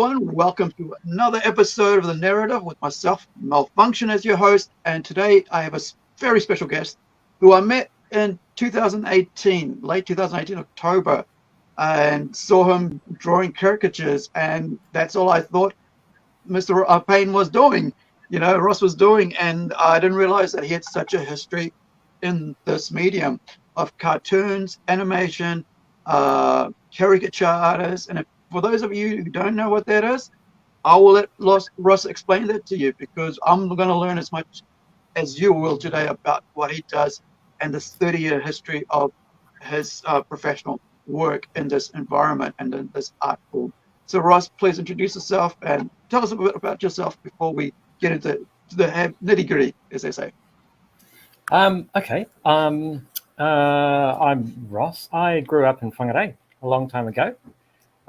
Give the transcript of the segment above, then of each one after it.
everyone. Welcome to another episode of The Narrative with myself, Malfunction, as your host. And today I have a very special guest who I met in 2018, late 2018, October, and saw him drawing caricatures. And that's all I thought Mr. Payne was doing, Ross was doing. And I didn't realize that he had such a history in this medium of cartoons, animation, caricature artists. And for those of you who don't know what that is, I will let Ross explain that to you, because I'm going to learn as much as you will today about what he does and this 30-year history of his professional work in this environment and in this art form. So Ross, please introduce yourself and tell us a bit about yourself before we get into the nitty-gritty, as they say. Okay. I'm Ross. I grew up in Whangarei a long time ago.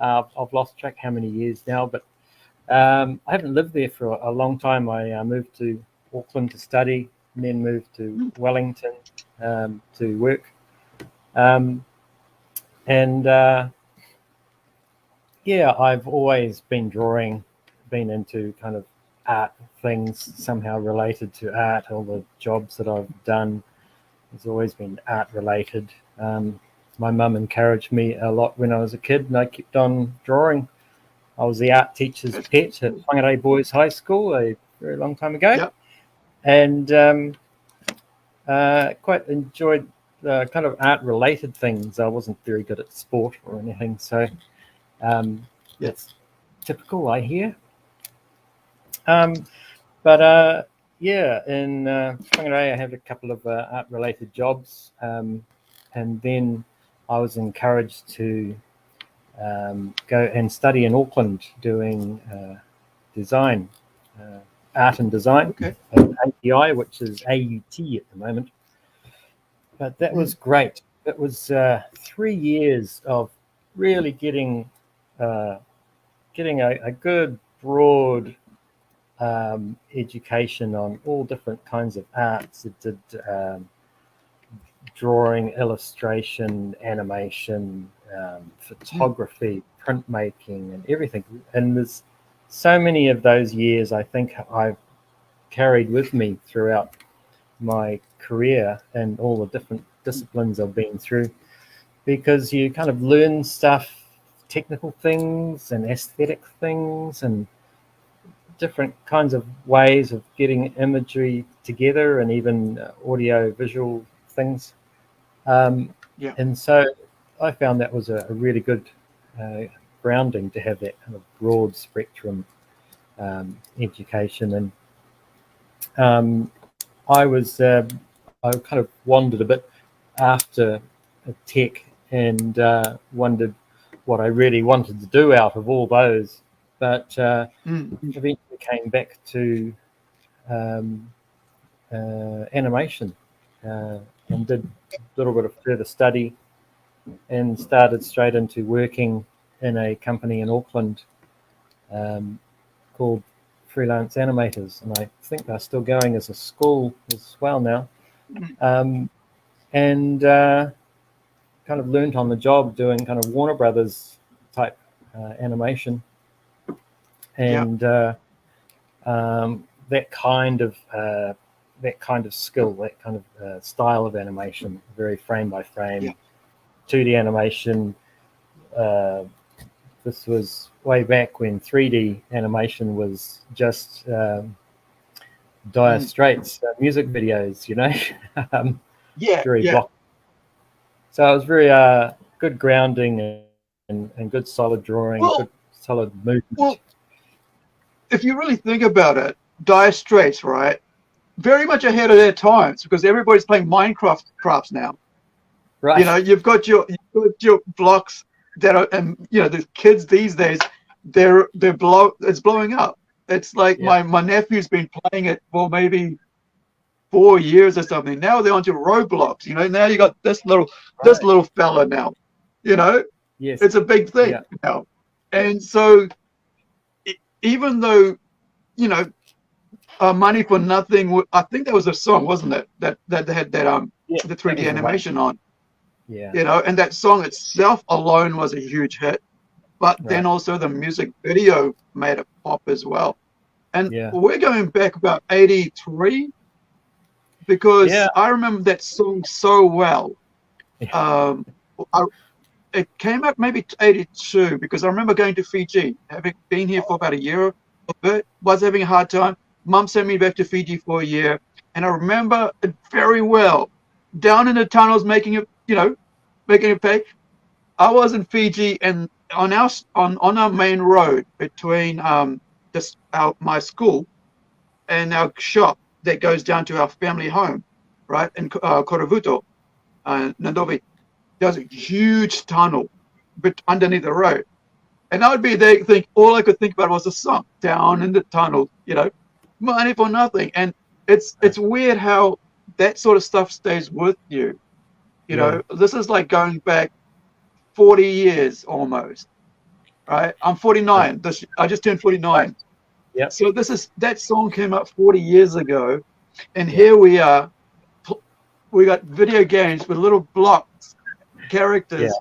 I've lost track how many years now, but I haven't lived there for a long time. I moved to Auckland to study, and then moved to Wellington to work. I've always been drawing, been into kind of art things somehow related to art. All the jobs that I've done has always been art related. My mum encouraged me a lot when I was a kid, and I kept on drawing. I was the art teacher's pet at Whangarei Boys High School a very long time ago. Yep. And quite enjoyed the kind of art-related things. I wasn't very good at sport or anything, so that's typical, I hear. In Whangarei I had a couple of art-related jobs, and then I was encouraged to go and study in Auckland doing design, art and design, at API, which is AUT at the moment. But that was great. It was 3 years of really getting a good, broad education on all different kinds of arts. It did drawing, illustration, animation, photography, printmaking, and everything. And there's so many of those years I think I've carried with me throughout my career and all the different disciplines I've been through, because you kind of learn stuff, technical things and aesthetic things and different kinds of ways of getting imagery together, and even audio visual things. And so I found that was a really good grounding to have that kind of broad spectrum education. And I kind of wandered a bit after tech and wondered what I really wanted to do out of all those, but eventually came back to animation and did a little bit of further study and started straight into working in a company in Auckland called Freelance Animators, and I think they're still going as a school as well now. Kind of learned on the job doing kind of Warner Brothers type animation, and that kind of skill, that kind of style of animation, very frame by frame, 2D animation. This was way back when 3D animation was just Dire Straits music videos, very block. So it was very good grounding and good solid drawing, good solid movement. Well, if you really think about it, Dire Straits, right? Very much ahead of their times, because everybody's playing Minecraft now. Right. You've got your blocks that are, and the kids these days, it's blowing up. It's like my nephew's been playing it for maybe 4 years or something. Now they're onto Roblox. Now you got this little fella now. Yes. It's a big thing now. And so, even though Money for Nothing, I think that was a song, wasn't it? That they had the 3D animation on. Yeah. And that song itself alone was a huge hit. but Right. then also the music video made it pop as well. And Yeah. we're going back about 83 because Yeah. I remember that song so well. Um, I, it came out maybe 82 because I remember going to Fiji, having been here for about a year a bit, was having a hard time. Mum sent me back to Fiji for a year, and I remember it very well. Down in the tunnels, making it, making it pay. I was in Fiji, and on our main road between my school and our shop that goes down to our family home, right in Korovuto, Nandovi. There's a huge tunnel, but underneath the road. And I would be there, think all I could think about was the song down in the tunnel, money for nothing. And it's weird how that sort of stuff stays with you. Yeah. This is like going back 40 years almost, right? I'm 49. I just turned 49. Yep. So that song came up 40 years ago, and Yeah. here we are. We got video games with little blocks, characters,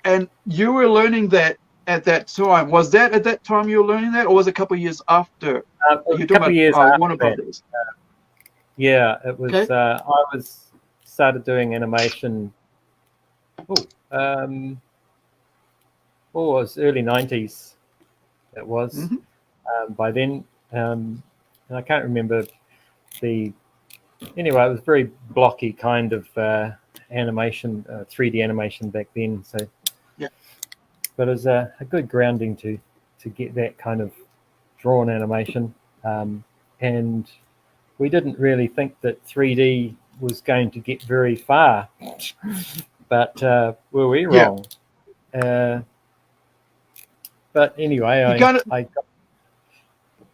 and you were learning that at that time. Was that at that time you were learning that, or was it a couple of years after? A You're couple of talking years about after Warner that. Brothers. Yeah, it was. Okay. I was started doing animation. It was early '90s. It was. By then, and I can't remember the. Anyway, it was very blocky kind of animation, 3D animation back then. So, Yeah. but it was a good grounding to get that kind of drawn animation, and we didn't really think that 3D was going to get very far, but were we wrong? Yeah. But anyway,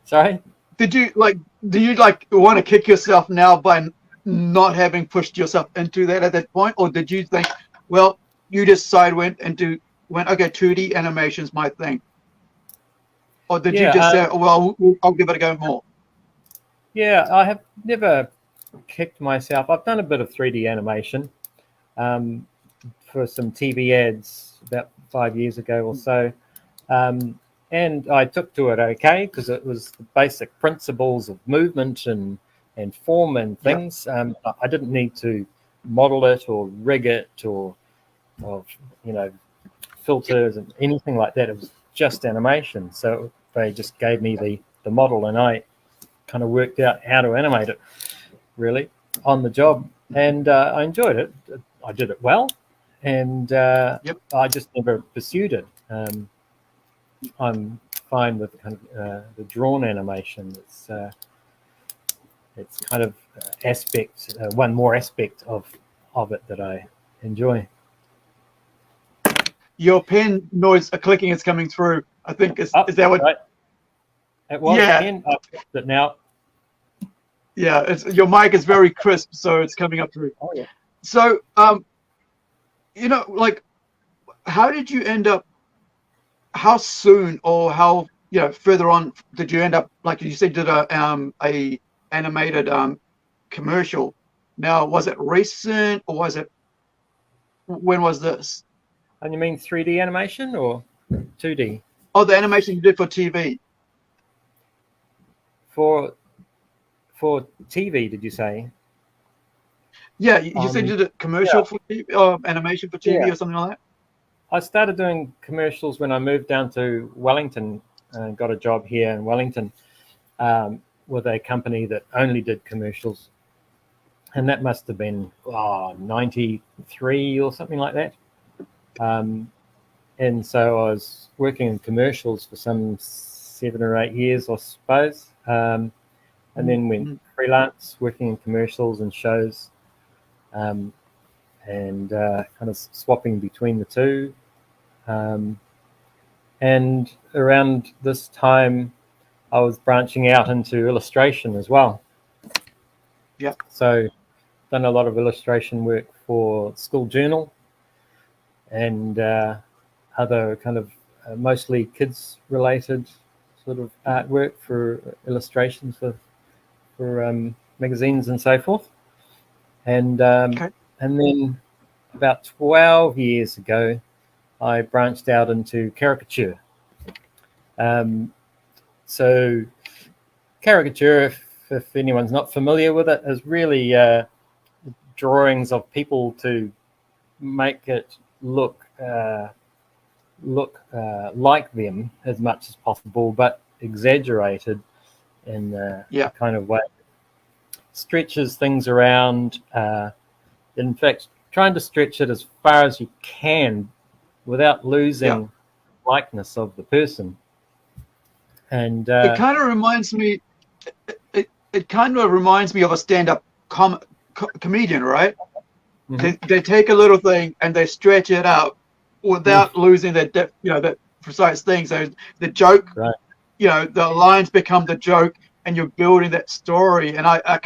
sorry? Do you want to kick yourself now by not having pushed yourself into that at that point? Or did you think, well, you just went, okay, 2D animation's my thing? Or did you just say, well, I'll give it a go more? Yeah, I have never kicked myself. I've done a bit of 3D animation for some TV ads about 5 years ago or so. And I took to it okay because it was the basic principles of movement and form and things. Yep. I didn't need to model it or rig it or filters and anything like that. It was just animation. So they just gave me the model and I kind of worked out how to animate it really on the job. And I enjoyed it. I did it well. And I just never pursued it. I'm fine with kind of the drawn animation. It's kind of one more aspect of it that I enjoy. Your pen noise, a clicking is coming through. I think is that what? Right. It was pen. I've fixed it now. Yeah, your mic is very crisp, so it's coming up through. Oh yeah. So, how did you end up? How soon or how further on did you end up? Like you said, did a animated commercial. Now, was it recent or was it? When was this? And you mean 3D animation or 2D? Oh, the animation you did for TV. For TV, did you say? Yeah, you said you did a commercial for TV, or animation for TV or something like that. I started doing commercials when I moved down to Wellington and got a job here in Wellington with a company that only did commercials. And that must have been 93 or something like that. And so I was working in commercials for some 7 or 8 years, I suppose. And then went freelance, working in commercials and shows. And kind of swapping between the two. And around this time, I was branching out into illustration as well. Yeah. So, done a lot of illustration work for School Journal and other kind of mostly kids-related sort of artwork for illustrations for magazines and so forth. And and then about 12 years ago, I branched out into caricature. So caricature, if anyone's not familiar with it, is really drawings of people to make it look like them as much as possible, but exaggerated in a kind of way. Stretches things around. In fact, trying to stretch it as far as you can without losing likeness of the person. And it kind of reminds me. It kind of reminds me of a stand-up comedian, right? Mm-hmm. They take a little thing and they stretch it out without losing their the precise things. So the joke, right. The lines become the joke, and you're building that story. And I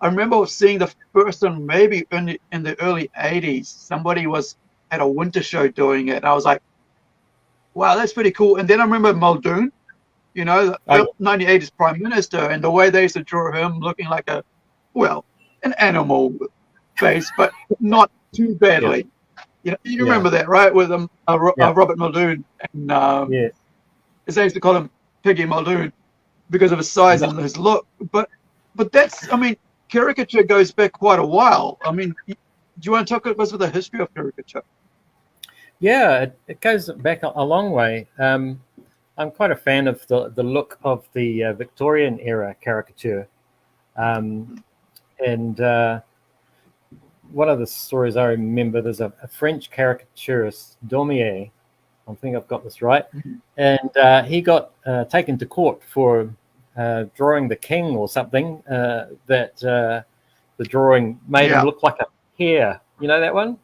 remember seeing the first one maybe in the early 80s. Somebody was at a winter show doing it. And I was like, wow, that's pretty cool. And then I remember Muldoon, the 1980s prime minister, and the way they used to draw him looking like an animal face, but not too badly. You remember that, right? With Robert Muldoon, and they used to call him Piggy Muldoon because of his size and his look. But that's, caricature goes back quite a while. Do you want to talk about the history of caricature? Yeah, it goes back a long way. I'm quite a fan of the look of the Victorian era caricature. And one of the stories I remember, there's a French caricaturist, Daumier, I think I've got this right, and he got taken to court for drawing the king or something, that the drawing made him look like a hare. You know that one?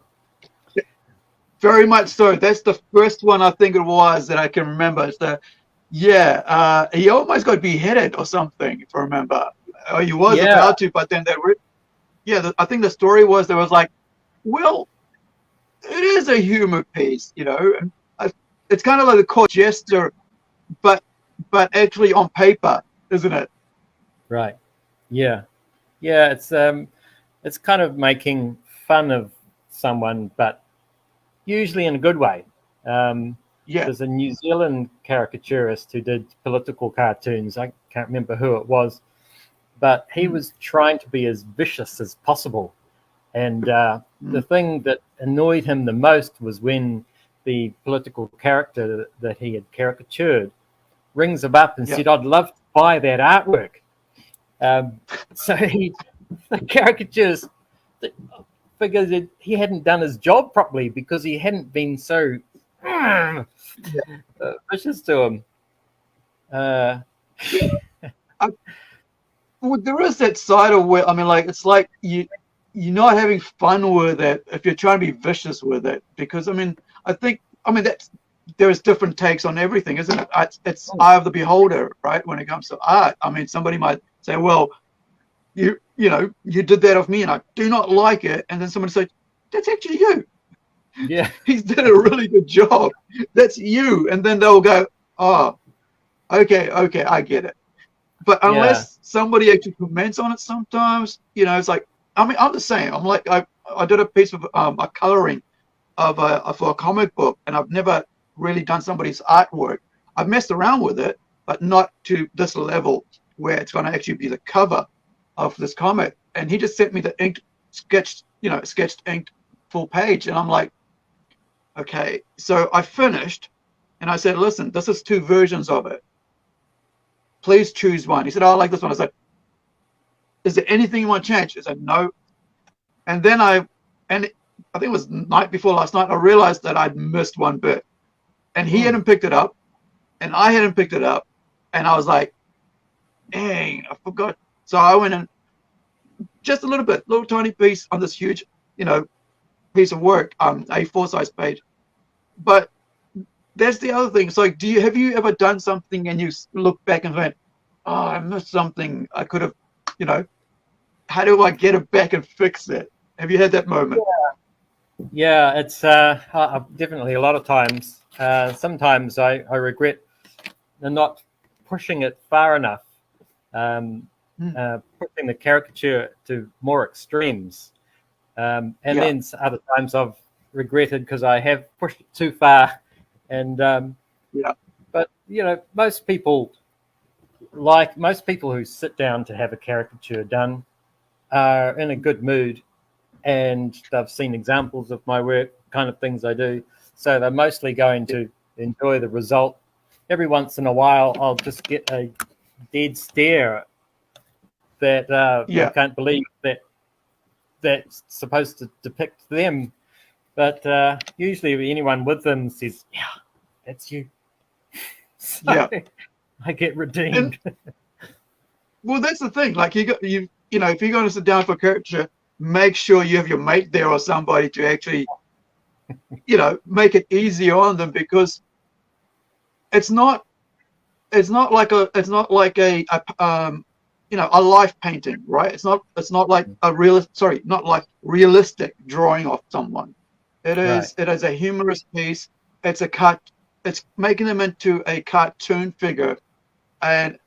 Very much so. That's the first one I think it was that I can remember. It's he almost got beheaded or something, if I remember. He was about to, but then I think the story was there was like, well, it is a humor piece, and it's kind of like a court jester, but actually on paper, isn't it? Right. Yeah. It's kind of making fun of someone, but usually in a good way. There's a New Zealand caricaturist who did political cartoons. I can't remember who it was, but he was trying to be as vicious as possible. And the thing that annoyed him the most was when the political character that he had caricatured rings him up and said, "I'd love to buy that artwork." So the caricaturist figured that he hadn't done his job properly because he hadn't been so vicious to him. There is that side of where it's like you're not having fun with it if you're trying to be vicious with it, because I think there's different takes on everything, isn't it? It's eye of the beholder, right? When it comes to art, somebody might say, well, you did that of me and I do not like it, and then somebody say, that's actually you. Yeah, he's did a really good job. That's you. And then they'll go, oh, okay, I get it. But unless somebody actually comments on it sometimes, it's like, I'm the same. I'm like, I did a piece of a coloring of for a comic book, and I've never really done somebody's artwork. I've messed around with it, but not to this level where it's going to actually be the cover of this comic. And he just sent me the sketched inked full page, and I'm like, okay. So I finished, and I said, listen, this is 2 versions of it. Please choose one. He said, I like this one. I said, is there anything you want to change? He said, no. And then I think it was night before last night, I realized that I'd missed one bit. And he hadn't picked it up, and I hadn't picked it up. And I was like, dang, I forgot. So I went in just a little tiny piece on this huge, piece of work, A4 size page. But that's the other thing. It's like, have you ever done something and you look back and went, oh, I missed something. I could have, how do I get it back and fix it? Have you had that moment? Yeah, it's definitely a lot of times. Sometimes I regret not pushing it far enough, pushing the caricature to more extremes. And then other times I've regretted because I have pushed it too far. And Yeah. but most people who sit down to have a caricature done are in a good mood, and they've seen examples of my work, kind of things I do. So they're mostly going to enjoy the result. Every once in a while, I'll just get a dead stare that I can't believe that's supposed to depict them. But usually anyone with them says, yeah, that's you. So I get redeemed. Well, that's the thing. Like if you're going to sit down for a caricature, make sure you have your mate there or somebody to actually, make it easier on them, because it's not like a life painting, right? It's not like not realistic drawing of someone. It is a humorous piece. It's making them into a cartoon figure, and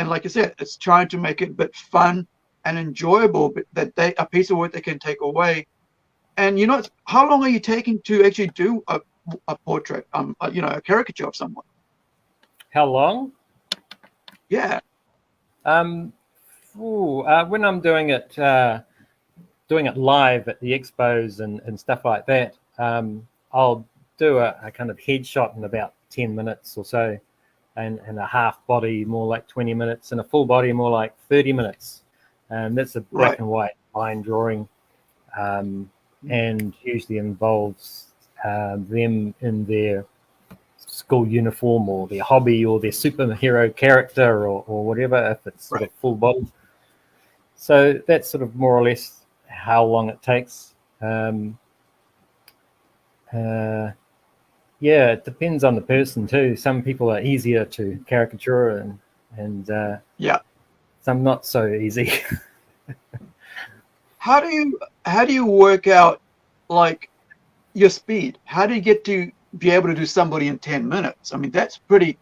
like you said, it's trying to make it a bit fun and enjoyable, but a piece of work they can take away. And how long are you taking to actually do a portrait, a caricature of someone? How long? Yeah. When I'm doing it live at the expos and stuff like that, I'll do a kind of headshot in about 10 minutes or so, and a half body more like 20 minutes, and a full body more like 30 minutes. And that's a black and white line drawing, and usually involves them in their school uniform or their hobby or their superhero character or whatever, if it's sort of full body. So that's sort of more or less how long it takes. It depends on the person too. Some people are easier to caricature and some not so easy. How do you work out like your speed? How do you get to be able to do somebody in 10 minutes? That's what I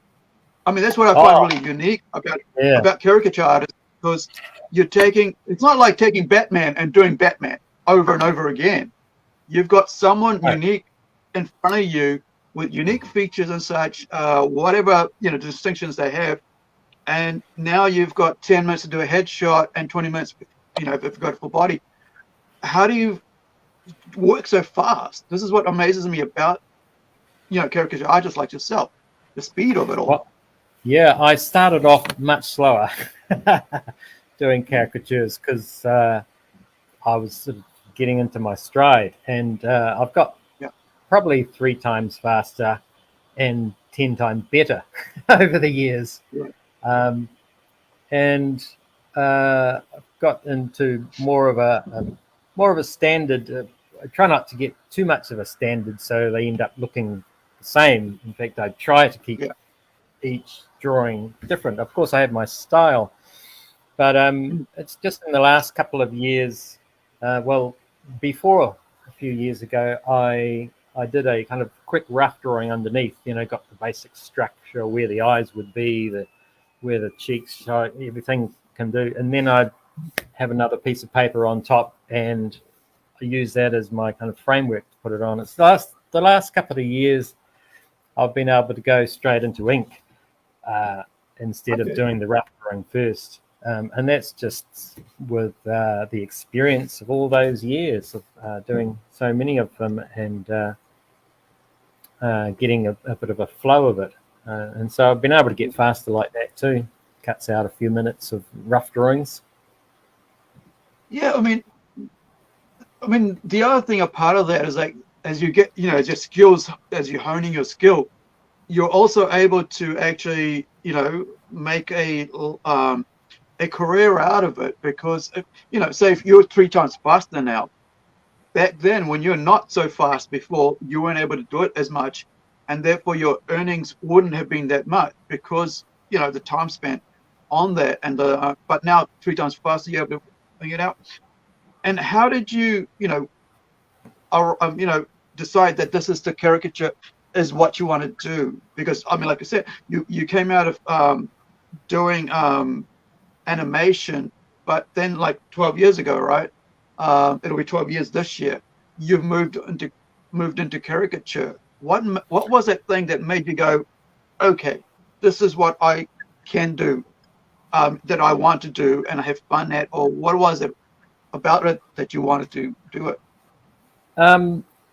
find really unique about caricature artists, because it's not like taking Batman and doing Batman over and over again. You've got someone unique in front of you with unique features and such, whatever distinctions they have, and now you've got 10 minutes to do a headshot and 20 minutes, if you've got a full body. How do you work so fast? This is what amazes me about caricature artists like yourself, the speed of it all. Well, I started off much slower doing caricatures because I was sort of getting into my stride, and I've got probably 3 times faster and 10 times better over the years. And I've got into more of a standard. I try not to get too much of a standard so they end up looking the same. In fact, I try to keep each drawing different. Of course, I have my style, but it's just in the last couple of years, before a few years ago, I did a kind of quick rough drawing underneath, got the basic structure, where the eyes would be, where the cheeks show, everything can do. And then I'd have another piece of paper on top, and I use that as my kind of framework to put it on. It's the last couple of years I've been able to go straight into ink instead of doing the rough drawing first. And that's just with the experience of all those years of doing so many of them, and getting a bit of a flow of it. And so I've been able to get faster like that too. Cuts out a few minutes of rough drawings. Yeah, the other thing, a part of that is like, as you get, as your skills, as you're honing your skill, you're also able to actually, make a career out of it, because say if you're 3 times faster now, back then when you're not so fast before, you weren't able to do it as much, and therefore your earnings wouldn't have been that much, because the time spent on that, and but now 3 times faster, you're able to bring it out. And how did you decide that this is the caricature is what you want to do? Because like I said, you came out of doing animation, but then like 12 years ago, right? It'll be 12 years this year. You've moved into moved into caricature, what was that thing that made you go, okay, this is what I can do, that I want to do, and I have fun at, or what was it about it that you wanted to do it?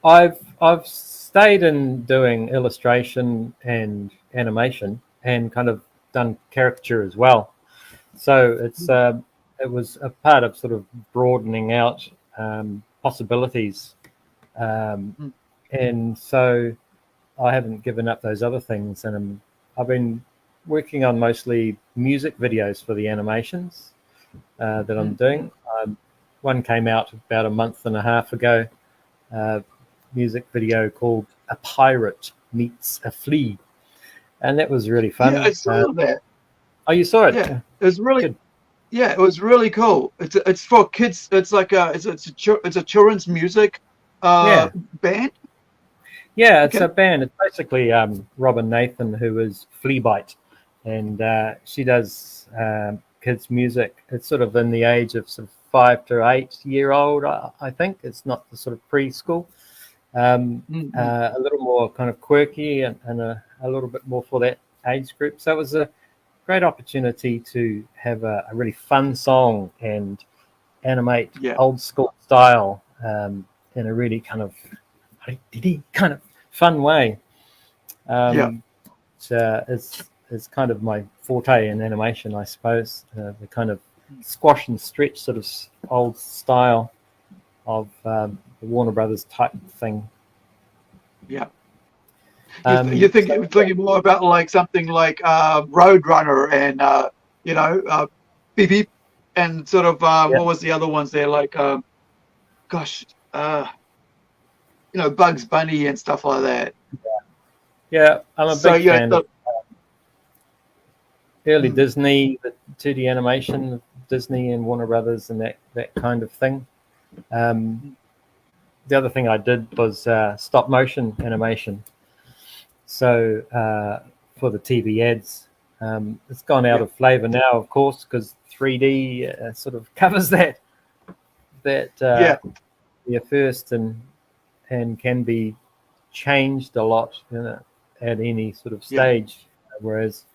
I've stayed in doing illustration and animation, and kind of done caricature as well. So it was a part of sort of broadening out possibilities, Mm. and so I haven't given up those other things, and I've been working on mostly music videos for the animations that I'm doing. One came out about a month and a half ago. Music video called "A Pirate Meets a Flea," and that was really fun. Yeah, I saw that. Oh, you saw it? Yeah, it was really, Good. yeah, it was really cool. It's for kids. It's like it's a children's music Yeah, band. yeah. It's Okay. a band. It's basically Robin Nathan, who is Fleabite, and she does kids music. It's sort of in the age of sort of 5 to 8 year old. I think it's not the sort of preschool. Mm-hmm. A little more kind of quirky, and a little bit more for that age group. So it was a great opportunity to have a really fun song and animate Yeah, old school style in a really kind of fun way. yeah, It's kind of my forte in animation, I suppose. The kind of squash and stretch sort of old style of the Warner Brothers type thing. yeah. You think So you're thinking more about like something like Roadrunner and Beep Beep and sort of yeah, what was the other ones there like gosh uh, Bugs Bunny and stuff like that. yeah, I'm a So big yeah, fan of early mm, Disney, the 2D animation, Disney and Warner Brothers, and that kind of thing. Um, mm, the other thing I did was stop motion animation. So for the TV ads, it's gone out yeah, of flavor now, of course, because 3D sort of covers that yeah, yeah, first, and can be changed a lot at any sort of yeah. stage, whereas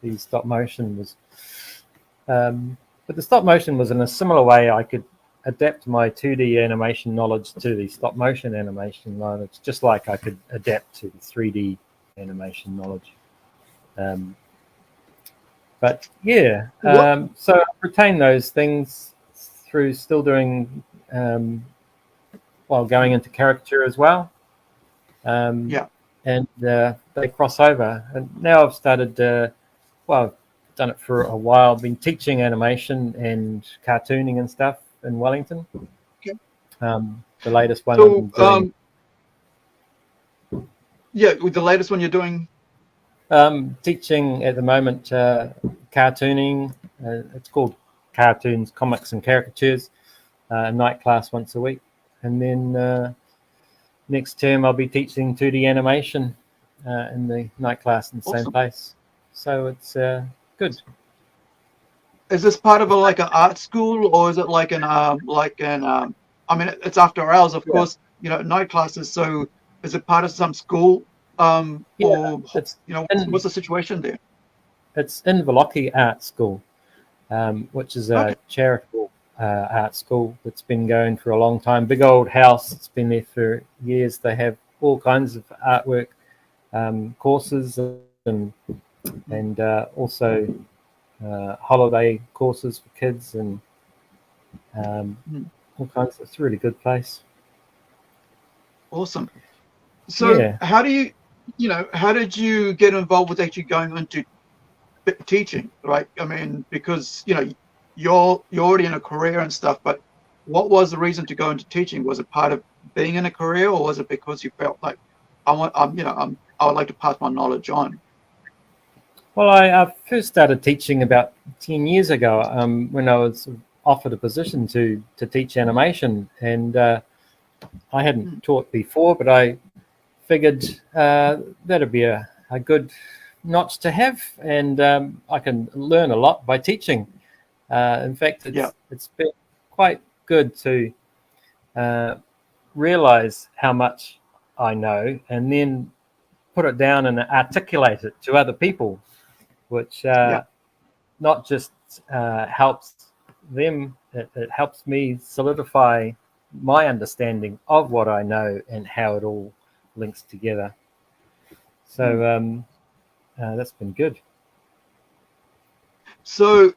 the stop motion was. But the stop motion was in a similar way. I could adapt my 2D animation knowledge to the stop motion animation knowledge, just like I could adapt to the 3D animation knowledge. But yeah, What? so I retain those things through still doing while going into caricature as well. Um, Yeah, and they cross over. And now I've started, well, I've done it for a while. I've been teaching animation and cartooning and stuff in Wellington. okay. The latest one So I'm doing, yeah, with the latest one you're doing. teaching at the moment cartooning. It's called Cartoons, Comics and Caricatures, a night class once a week. And then next term I'll be teaching 2D animation in the night class in the same Awesome. place. So it's good. Is this part of like an art school, or is it like I mean, it's after hours, of Yeah, course, night classes. So is it part of some school, yeah. or It's what's in the situation there? it's in Voloki Art School, which is Okay, a charitable art school that's been going for a long time. Big old house. It's been there for years. They have all kinds of artwork courses and also holiday courses for kids and um, mm, all kinds. It's a really good place. awesome. So Yeah. how did you get involved with actually going into teaching, right? I mean, because you're already in a career and stuff, but what was the reason to go into teaching? Was it part of being in a career, or was it because you felt like I would like to pass my knowledge on? Well, I first started teaching about 10 years ago when I was offered a position to teach animation, and I hadn't Mm, taught before, but I figured that'd be a good notch to have, and I can learn a lot by teaching. In fact, yeah, it's been quite good to realize how much I know and then put it down and articulate it to other people, which Yeah. not just helps them, it helps me solidify my understanding of what I know and how it all links together. So that's been good. So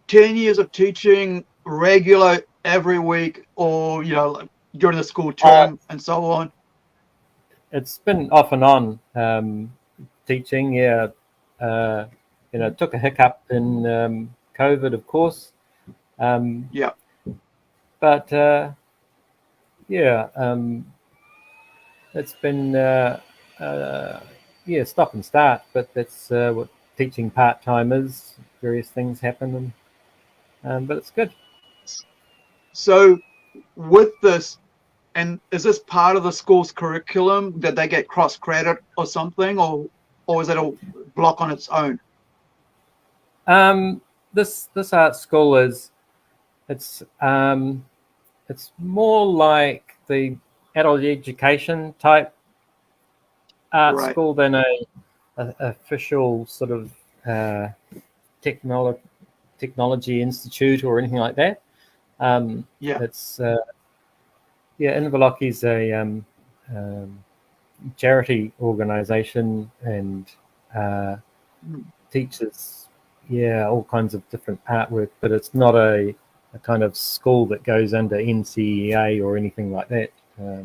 10 years of teaching regular every week, or, like during the school term and so on? It's been off and on teaching, yeah. Took a hiccup in COVID, of course. Yeah. But it's been stop and start. But that's what teaching part-time is. Various things happen, but it's good. So with this, and is this part of the school's curriculum that they get cross credit or something, or is it a block on its own? This art school it's more like the adult education type art Right. school than a official sort of technology institute or anything like that. It's Inverloch is a charity organization and teaches all kinds of different artwork, but it's not a kind of school that goes under NCEA or anything like that.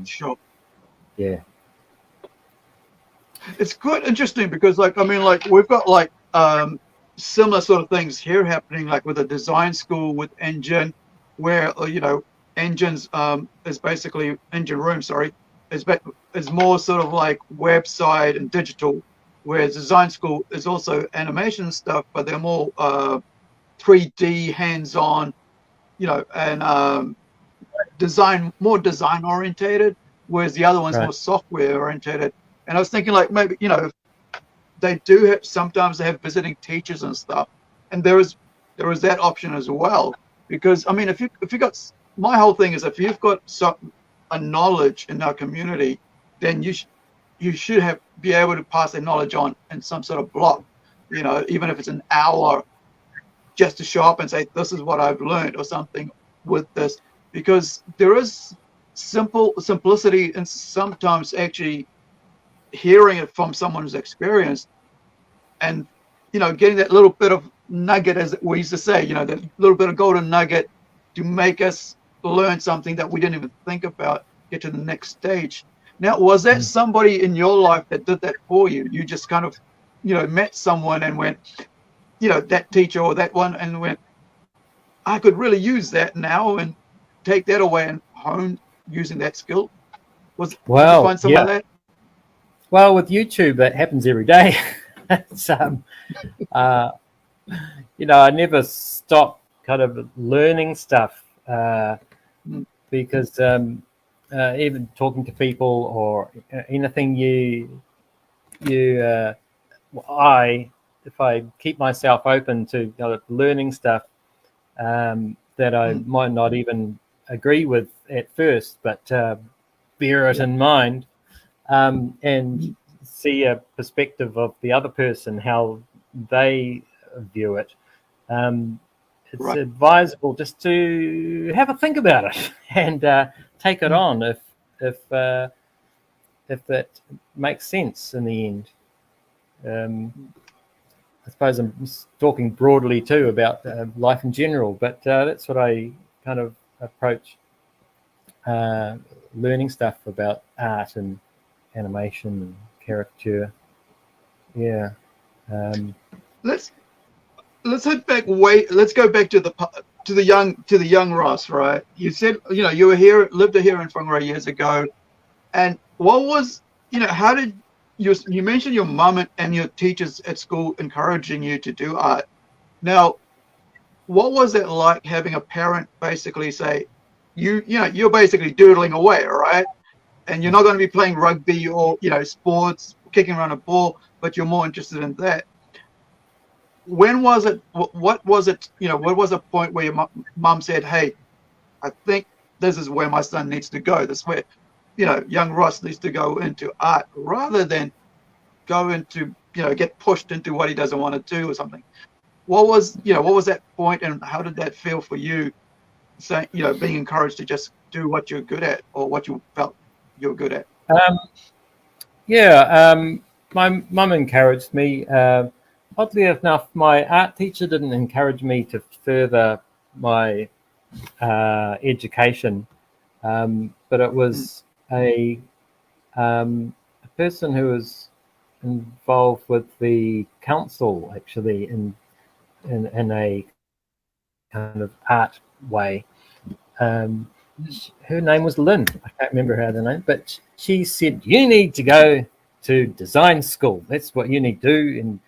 Sure. Yeah. It's quite interesting because, we've got similar sort of things here happening, like with a design school with Engine, where Engine's is basically Engine Room, is more sort of like website and digital, whereas design school is also animation stuff, but they're more 3D, hands-on, and more design orientated, whereas the other one's more software orientated. And I was thinking, maybe they do sometimes they have visiting teachers and stuff, and there is that option as well. Because if you got, my whole thing is, if you've got a knowledge in our community, then you should be able to pass that knowledge on in some sort of block, even if it's an hour, just to show up and say, this is what I've learned or something with this, because there is simplicity and sometimes actually hearing it from someone who's experienced and getting that little bit of nugget, as we used to say, that little bit of golden nugget to make us learn something that we didn't even think about, get to the next stage. Now, was that somebody in your life that did that for you? You just kind of met someone and went, that teacher or that one, and went, I could really use that now and take that away and hone using that skill? Did you find someone like that? Well, with YouTube, that happens every day. It's, I never stop kind of learning stuff because even talking to people or anything if I keep myself open to learning stuff that I might not even agree with at first, but bear it in mind. And see a perspective of the other person, how they view it. It's advisable just to have a think about it and take it on if that makes sense in the end. I suppose I'm talking broadly too about life in general, but that's what I kind of approach learning stuff about art and animation and caricature. Let's head back let's go back to the young Ross, right? You said you were lived here in Whangarei years ago, and what was how did you mentioned your mum and your teachers at school encouraging you to do art. Now, what was it like having a parent basically say, you're basically doodling away, right? And you're not going to be playing rugby or sports, kicking around a ball, but you're more interested in that. When was it? What was it? What was a point where your mum said, "Hey, I think this is where my son needs to go. This way." young Ross needs to go into art rather than go into, get pushed into what he doesn't want to do or something. What was that point, and how did that feel for you? Saying, being encouraged to just do what you're good at or what you felt you're good at. Yeah, my mum encouraged me. Oddly enough, my art teacher didn't encourage me to further my education, but it was a person who was involved with the council, actually, in a kind of art way. Her name was Lynn. I can't remember her other name, but she said, you need to go to design school. That's what you need to do.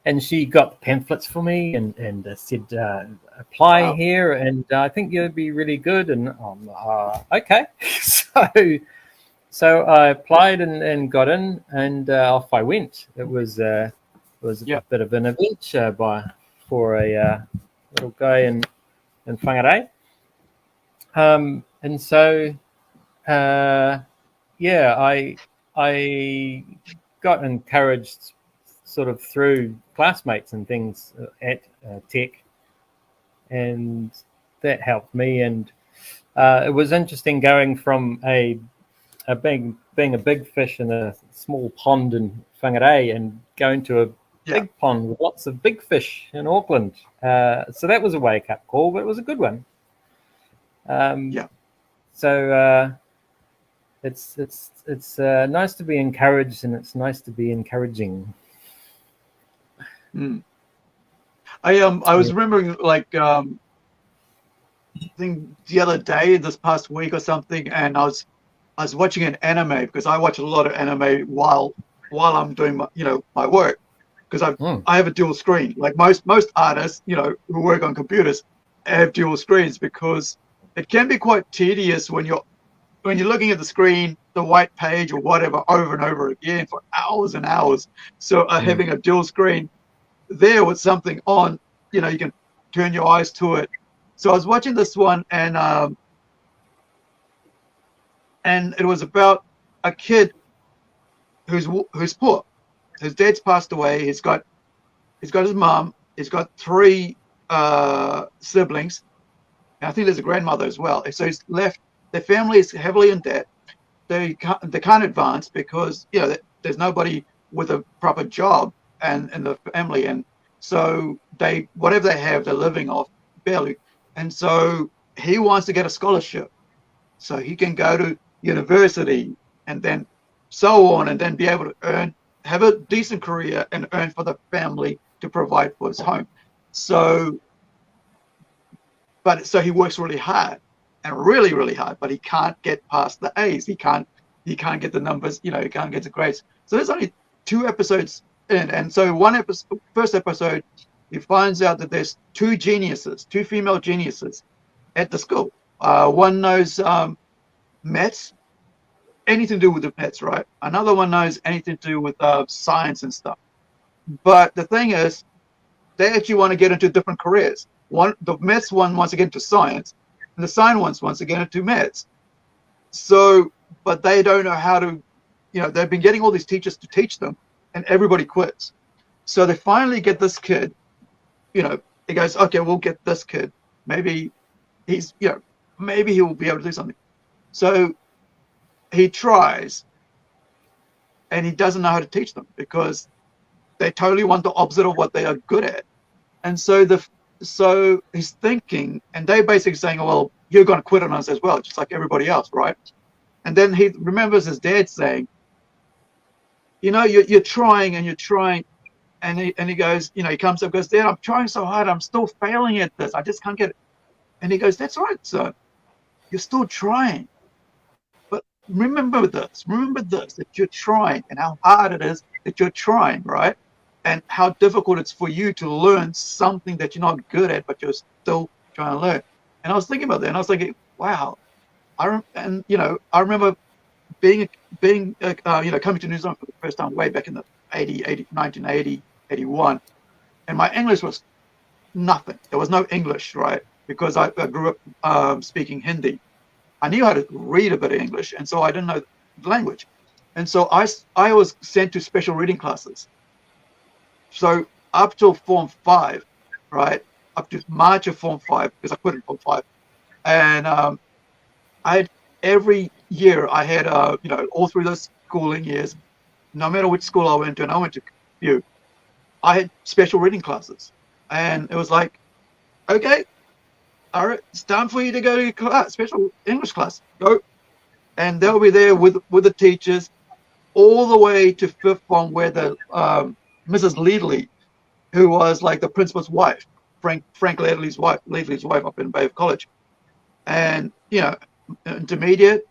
And she got pamphlets for me and said, apply here, and I think you'd be really good. And okay. So I applied and got in, and off I went. It was a bit of an adventure for a little guy in Whangarei. And so, I got encouraged sort of through classmates and things at Tech, and that helped me. And it was interesting going from being a big fish in a small pond in Whangarei and going to a big pond with lots of big fish in Auckland. So that was a wake-up call, but it was a good one. So it's nice to be encouraged, and it's nice to be encouraging. I was remembering, like, I think the other day, this past week or something, and I was watching an anime, because I watch a lot of anime while I'm doing my work, because I have a dual screen. Like most artists, who work on computers, have dual screens, because it can be quite tedious when you're looking at the screen, the white page or whatever, over and over again for hours and hours. So having a dual screen there with something on, you can turn your eyes to it. So I was watching this one, and it was about a kid who's poor. His dad's passed away. He's got his mom. He's got 3 siblings. And I think there's a grandmother as well. So he's left. Their family is heavily in debt. They can't advance because there's nobody with a proper job and in the family, and so whatever they have, they're living off barely. And so he wants to get a scholarship so he can go to university and then so on, and then be able to have a decent career and earn for the family to provide for his home. So he works really hard, and really, really hard, but he can't get past the A's. He can't get the numbers, he can't get the grades. So there's only 2 episodes in, and so first episode, he finds out that there's 2 female geniuses at the school. One knows maths, anything to do with the maths, right? Another one knows anything to do with science and stuff. But the thing is, they actually want to get into different careers. The maths one wants to get into science, and the science one wants to get into maths. So, but they don't know how to, they've been getting all these teachers to teach them, and everybody quits. So they finally get this kid, he goes, okay, we'll get this kid. Maybe maybe he will be able to do something. So he tries, and he doesn't know how to teach them because they totally want the opposite of what they are good at. And so he's thinking, and they're basically saying, well, you're going to quit on us as well, just like everybody else, right? And then he remembers his dad saying, you're trying and you're trying. And he goes, he comes up and goes, Dad, I'm trying so hard. I'm still failing at this. I just can't get it. And he goes, that's right, son. You're still trying. But remember this, that you're trying, and how hard it is that you're trying, right? And how difficult it's for you to learn something that you're not good at, but you're still trying to learn. And I was thinking about that, and I was thinking, wow. I remember being coming to New Zealand for the first time way back in the 1980, 81, and my English was nothing. There was no English, right? Because I grew up speaking Hindi, I knew how to read a bit of English, and so I didn't know the language. And so I was sent to special reading classes. So up till Form 5, right, up to March of Form 5, because I quit in Form 5. And I had every year I had, all through those schooling years, no matter which school I went to, and I went to few, I had special reading classes. And it was like, okay, all right, it's time for you to go to your class, special English class. Go. And they'll be there with the teachers all the way to fifth form, where the Mrs. Leadley, who was like the principal's wife, Frank Leadley's wife up in Bay of College. And, intermediate,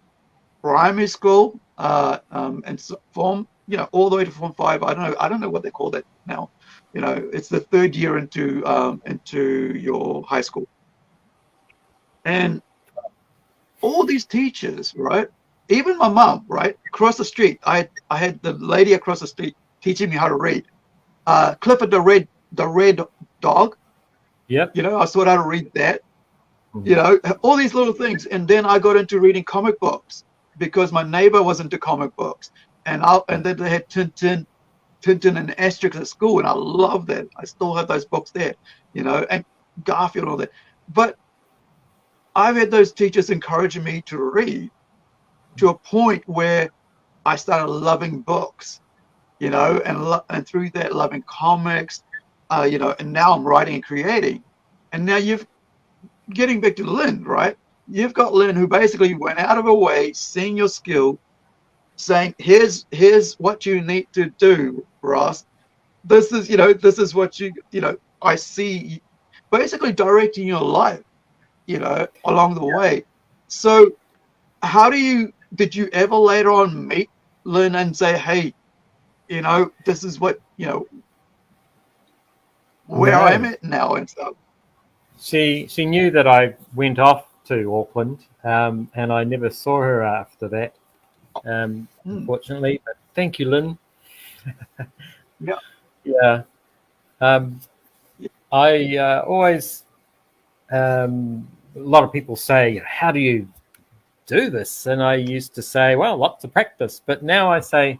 primary school, and form, all the way to Form 5. I don't know what they call that now. It's the third year into your high school. And all these teachers, right? Even my mom, right? Across the street, I had the lady across the street teaching me how to read. Clifford the red dog. Yep. I taught how to read that. All these little things. And then I got into reading comic books because my neighbor was into comic books. And then they had Tintin and Asterix at school, and I love that. I still have those books there, and Garfield and all that. But I've had those teachers encouraging me to read to a point where I started loving books, and through that loving comics, and now I'm writing and creating. And now getting back to Lynn, right? You've got Lynn who basically went out of her way, seeing your skill, saying, here's what you need to do, Ross. This is what I see, basically directing your life, along the way. So did you ever later on meet Lynn and say, hey, this is what, where No. I'm at now and stuff? She knew that I went off to Auckland, and I never saw her after that, unfortunately. But thank you, Lynn. Yeah. Yeah. I always, a lot of people say, how do you do this? And I used to say, well, lots of practice. But now I say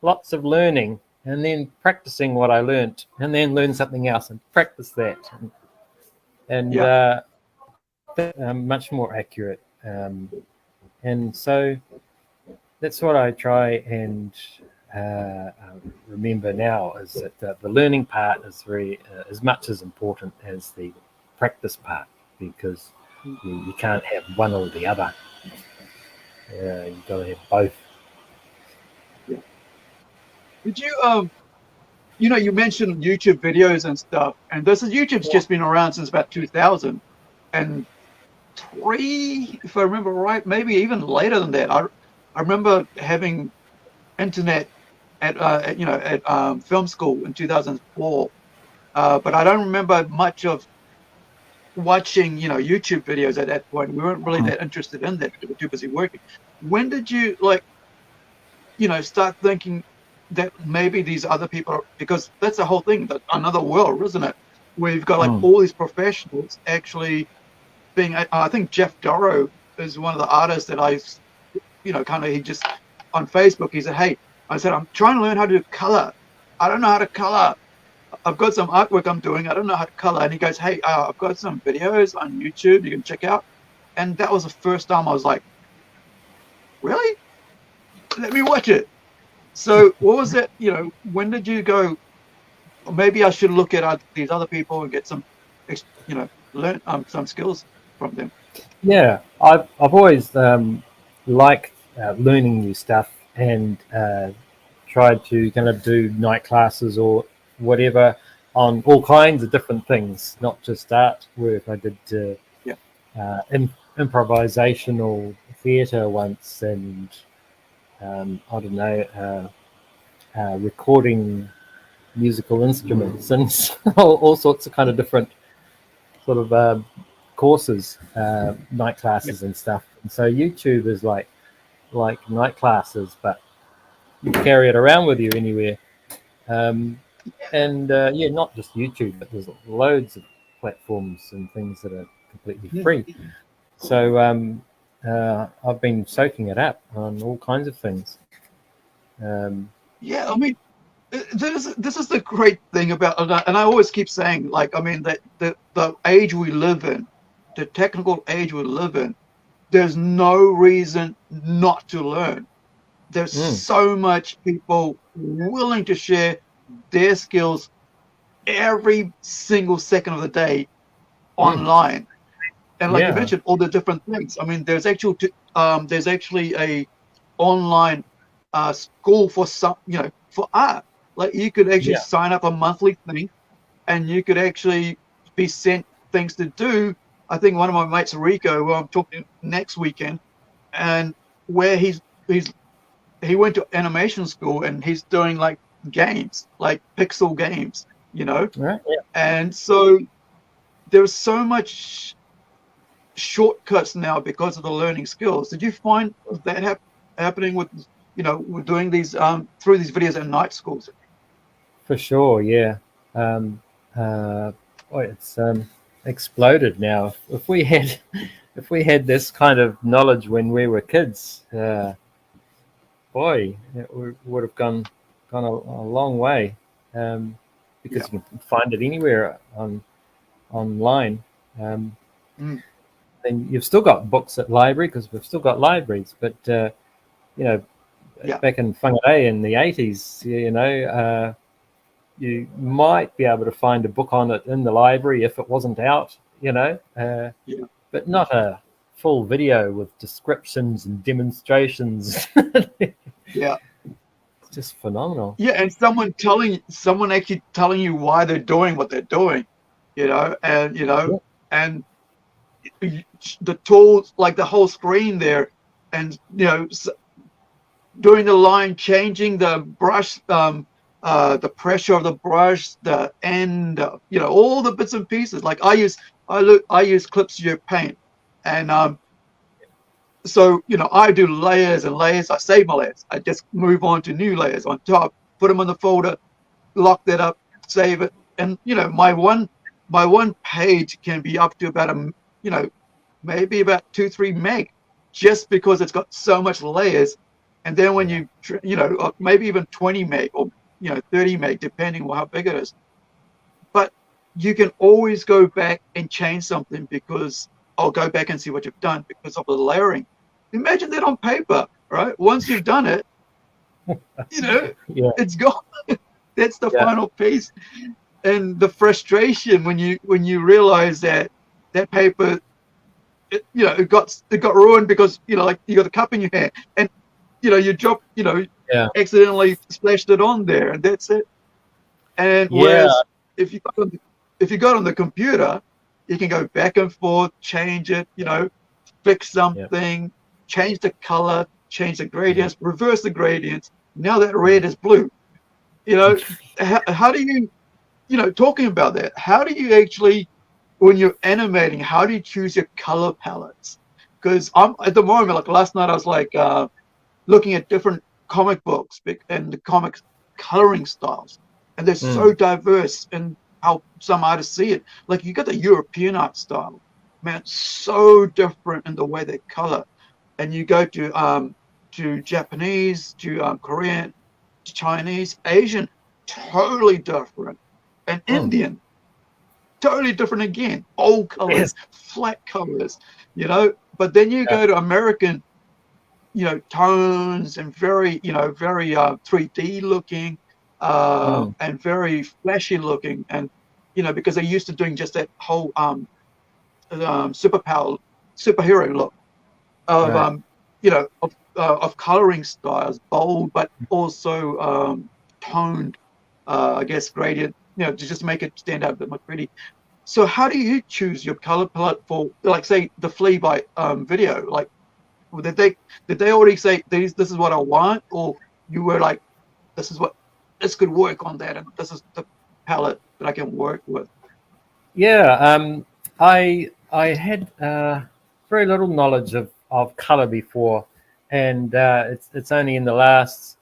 lots of learning, and then practicing what I learnt, and then learn something else and practice that. And much more accurate. And so that's what I try and remember now, is that the learning part is very as much as important as the practice part, because you can't have one or the other. You've got to have both. Yeah. Did you you mentioned YouTube videos and stuff, and YouTube's just been around since about 2003, if I remember right, maybe even later than that. I remember having internet at film school in 2004, but I don't remember much of watching YouTube videos at that point. We weren't really that interested in that. We were too busy working. When did you start thinking that maybe these other people because that's the whole thing, that another world, isn't it? Where you've got all these professionals actually being. I think Jeff Dorrow is one of the artists that he just on Facebook. He said, "Hey," I said, "I'm trying to learn how to do color. I don't know how to color. I've got some artwork I'm doing. I don't know how to color." And he goes, "Hey, I've got some videos on YouTube you can check out." And that was the first time I was like, "Really? Let me watch it." So what was that? When did you go, maybe I should look at these other people and get some, learn some skills from them? Yeah, I've always liked learning new stuff, and tried to kind of do night classes or whatever on all kinds of different things, not just art work. I did improvisational theatre once, and I don't know, recording musical instruments and all sorts of kind of different sort of courses, night classes and stuff. And so YouTube is like night classes, but you carry it around with you anywhere. Not just YouTube, but there's loads of platforms and things that are completely free. So I've been soaking it up on all kinds of things. Yeah, I mean, this is the great thing about, and I always keep saying, like, I mean, that the age we live in, the technical age we live in, there's no reason not to learn. There's so much people willing to share their skills every single second of the day online. And like you Yeah, mentioned, all the different things. I mean, there's actually a online school for some, for art. Like you could actually yeah, sign up a monthly thing, and you could actually be sent things to do. I think one of my mates, Rico, who I'm talking next weekend, and where he went to animation school and he's doing like games, like pixel games, right. Yeah, and so there's so much shortcuts now because of the learning skills. Did you find that happening with, with doing these through these videos at night schools? for sure. Yeah. Boy, it's exploded now. If we had, if we had this kind of knowledge when we were kids, boy, we would have gone a long way. Because Yeah. you can find it anywhere online. Mm. And you've still got books at library because we've still got libraries. But you know, Yeah. back in Whangarei in the 80s, you might be able to find a book on it in the library if it wasn't out. Yeah. But not a full video with descriptions and demonstrations. Yeah. It's just phenomenal. Yeah, and someone actually telling you why they're doing what they're doing, and Yeah. and the tools, like the whole screen there, and doing the line, changing the brush, the pressure of the brush, the end, all the bits and pieces. Like I use Clip Paint, and so I do layers and layers. I save my layers. I just move on to new layers on top, put them in the folder, lock that up, save it, and my one page can be up to about maybe about 2-3 meg, just because it's got so much layers. And then when maybe even 20 meg or 30 meg, depending on how big it is. But you can always go back and change something, because I'll go back and see what you've done because of the layering. Imagine that on paper, right? Once you've done it, Yeah. it's gone. That's the Yeah. final piece. And the frustration when you realize that paper, it got ruined because like you got a cup in your hand, and you dropped, Yeah. accidentally splashed it on there, and that's it. And Yeah. whereas if you got on the computer, you can go back and forth, change it, fix something, change the color, change the gradients, reverse the gradients. Now that red is blue. How do you, talking about that, how do you actually, when you're animating, how do you choose your color palettes? Because I'm at the moment, like last night, I was like looking at different comic books and the comic coloring styles, and they're so diverse in how some artists see it. Like you got the European art style, man, so different in the way they color, and you go to Japanese, to Korean, to Chinese, Asian, totally different, and Indian, totally different again. Old colors, flat colors, But then you go to American, tones, and very 3D looking, and very flashy looking, and because they're used to doing just that whole superhero look of of coloring styles, bold but also toned, I guess gradient, to just make it stand out a bit more pretty. So how do you choose your color palette for, like, say, the Flea Bite video? Like, did they already say this is what I want, or you were like, this could work on that, and this is the palette that I can work with? Yeah. I had very little knowledge of color before, and it's only in the last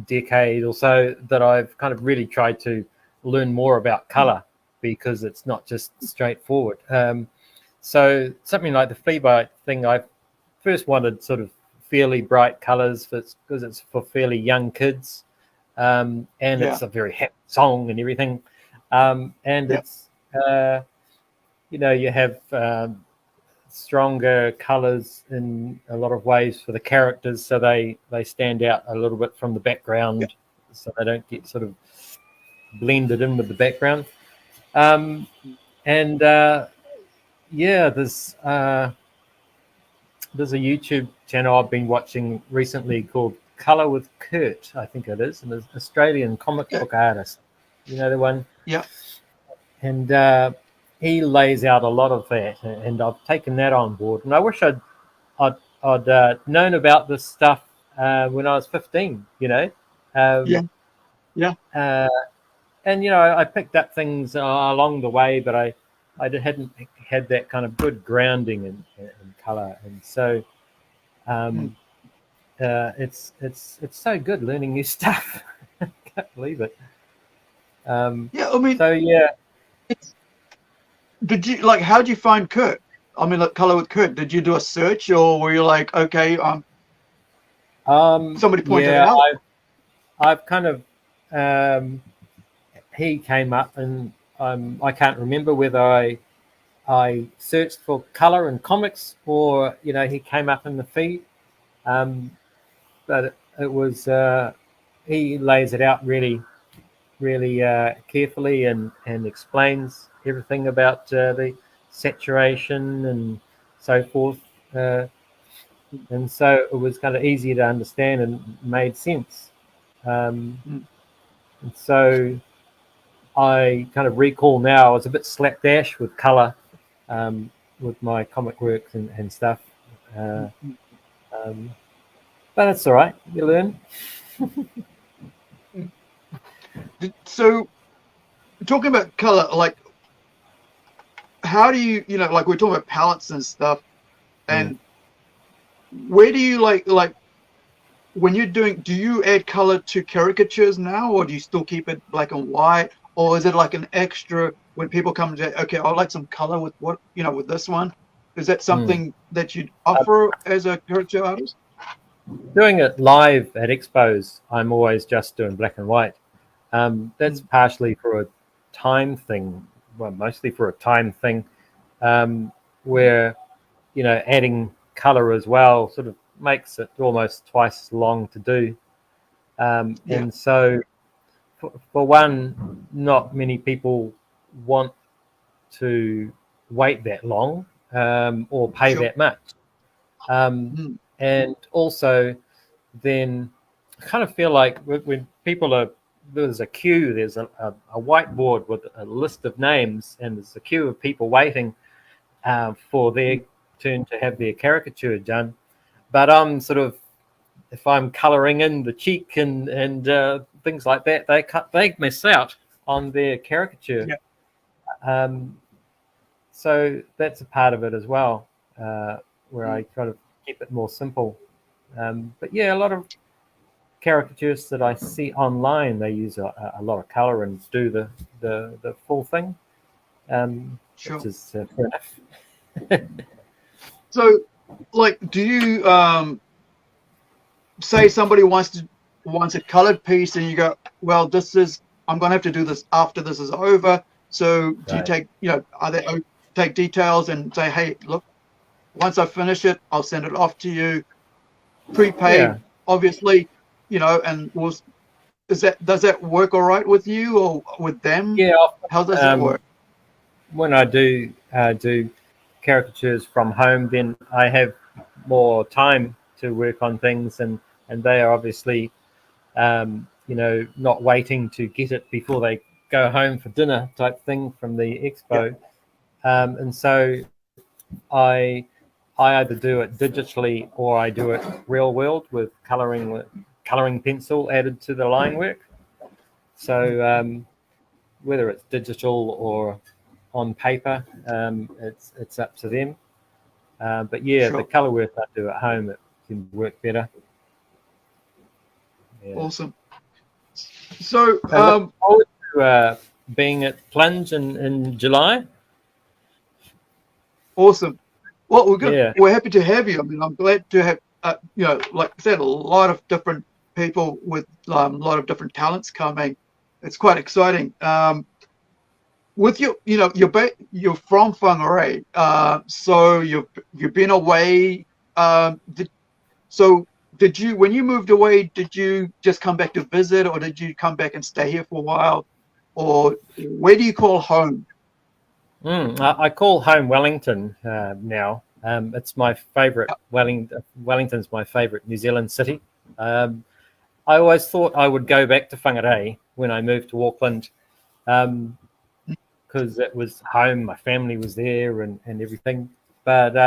decade or so that I've kind of really tried to learn more about color, because it's not just straightforward. So something like the Flea Bite thing, I first wanted sort of fairly bright colors because it's for fairly young kids, and it's a very happy song and everything, and it's you have stronger colors in a lot of ways for the characters, so they stand out a little bit from the background, so they don't get sort of blended in with the background. And there's a YouTube channel I've been watching recently called Color with Kurt, I think it is, an Australian comic book artist. You know the one? Yeah. And he lays out a lot of that, and I've taken that on board. And I wish I'd known about this stuff when I was 15. And I picked up things along the way, but I hadn't had that kind of good grounding in color, and so it's so good learning new stuff. I can't believe it. I mean, so yeah. Did you how did you find Kurt? I mean, Color with Kurt. Did you do a search, or were you like, okay, somebody pointed it out? I've kind of he came up, and I can't remember whether I searched for color in comics or he came up in the feed, but it was he lays it out really carefully and explains everything about the saturation and so forth, and so it was kind of easy to understand and made sense, and so I kind of recall now I was a bit slapdash with color with my comic works and stuff, but it's all right, you learn. So talking about color, how do you we're talking about palettes and stuff, and where do you when you're doing, do you add color to caricatures now, or do you still keep it black and white, or is it like an extra when people come to, okay, I'd like some color with with this one? Is that something that you'd offer as a caricature artist? Doing it live at expos, I'm always just doing black and white. That's partially for a time thing, well, mostly for a time thing, where adding color as well sort of makes it almost twice as long to do, and so for one, not many people want to wait that long or pay that much, and also then I kind of feel like when people are, there's a queue, there's a whiteboard with a list of names, and there's a queue of people waiting for their turn to have their caricature done. But I'm sort of, if I'm colouring in the cheek and things like that, they miss out on their caricature. So that's a part of it as well, where I kind of keep it more simple. But yeah, a lot of caricaturists that I see online, they use a lot of colour and do the full thing, which is fair enough. So, do you say somebody wants a coloured piece, and you go, well, I'm going to have to do this after this is over. So do you take, take details and say, hey, look, once I finish it, I'll send it off to you, prepaid, obviously, and does that work all right with you or with them? Yeah. How does it work? When I do caricatures from home, then I have more time to work on things, and they are obviously, not waiting to get it before they go home for dinner type thing from the expo. And so I either do it digitally or I do it real world with coloring pencil added to the line work. So whether it's digital or on paper, it's up to them. But the color work I do at home, it can work better. Awesome. So being at Plunge in July. Awesome. Well, we're good. Yeah. We're happy to have you. I mean, I'm glad to have, like I said, a lot of different people with a lot of different talents coming. It's quite exciting. With you're from Whangarei, so you've been away. So did you, when you moved away, did you just come back to visit, or did you come back and stay here for a while, or where do you call home? I call home Wellington now. It's my favourite. Wellington's my favourite New Zealand city. I always thought I would go back to Whangarei when I moved to Auckland, because it was home. My family was there and everything. But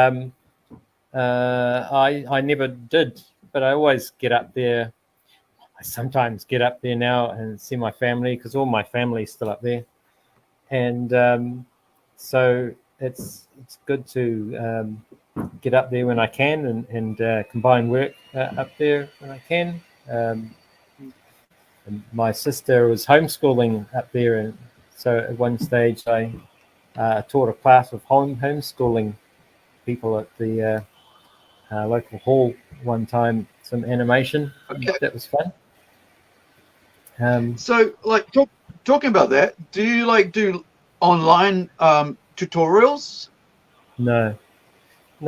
I never did. But I always get up there. I sometimes get up there now and see my family, because all my family's still up there. And so it's good to get up there when I can, and combine work up there when I can. And my sister was homeschooling up there, and so at one stage I taught a class of homeschooling people at the local hall one time, some animation. Okay. That was fun. So, like, talking about that, do you do online tutorials? No,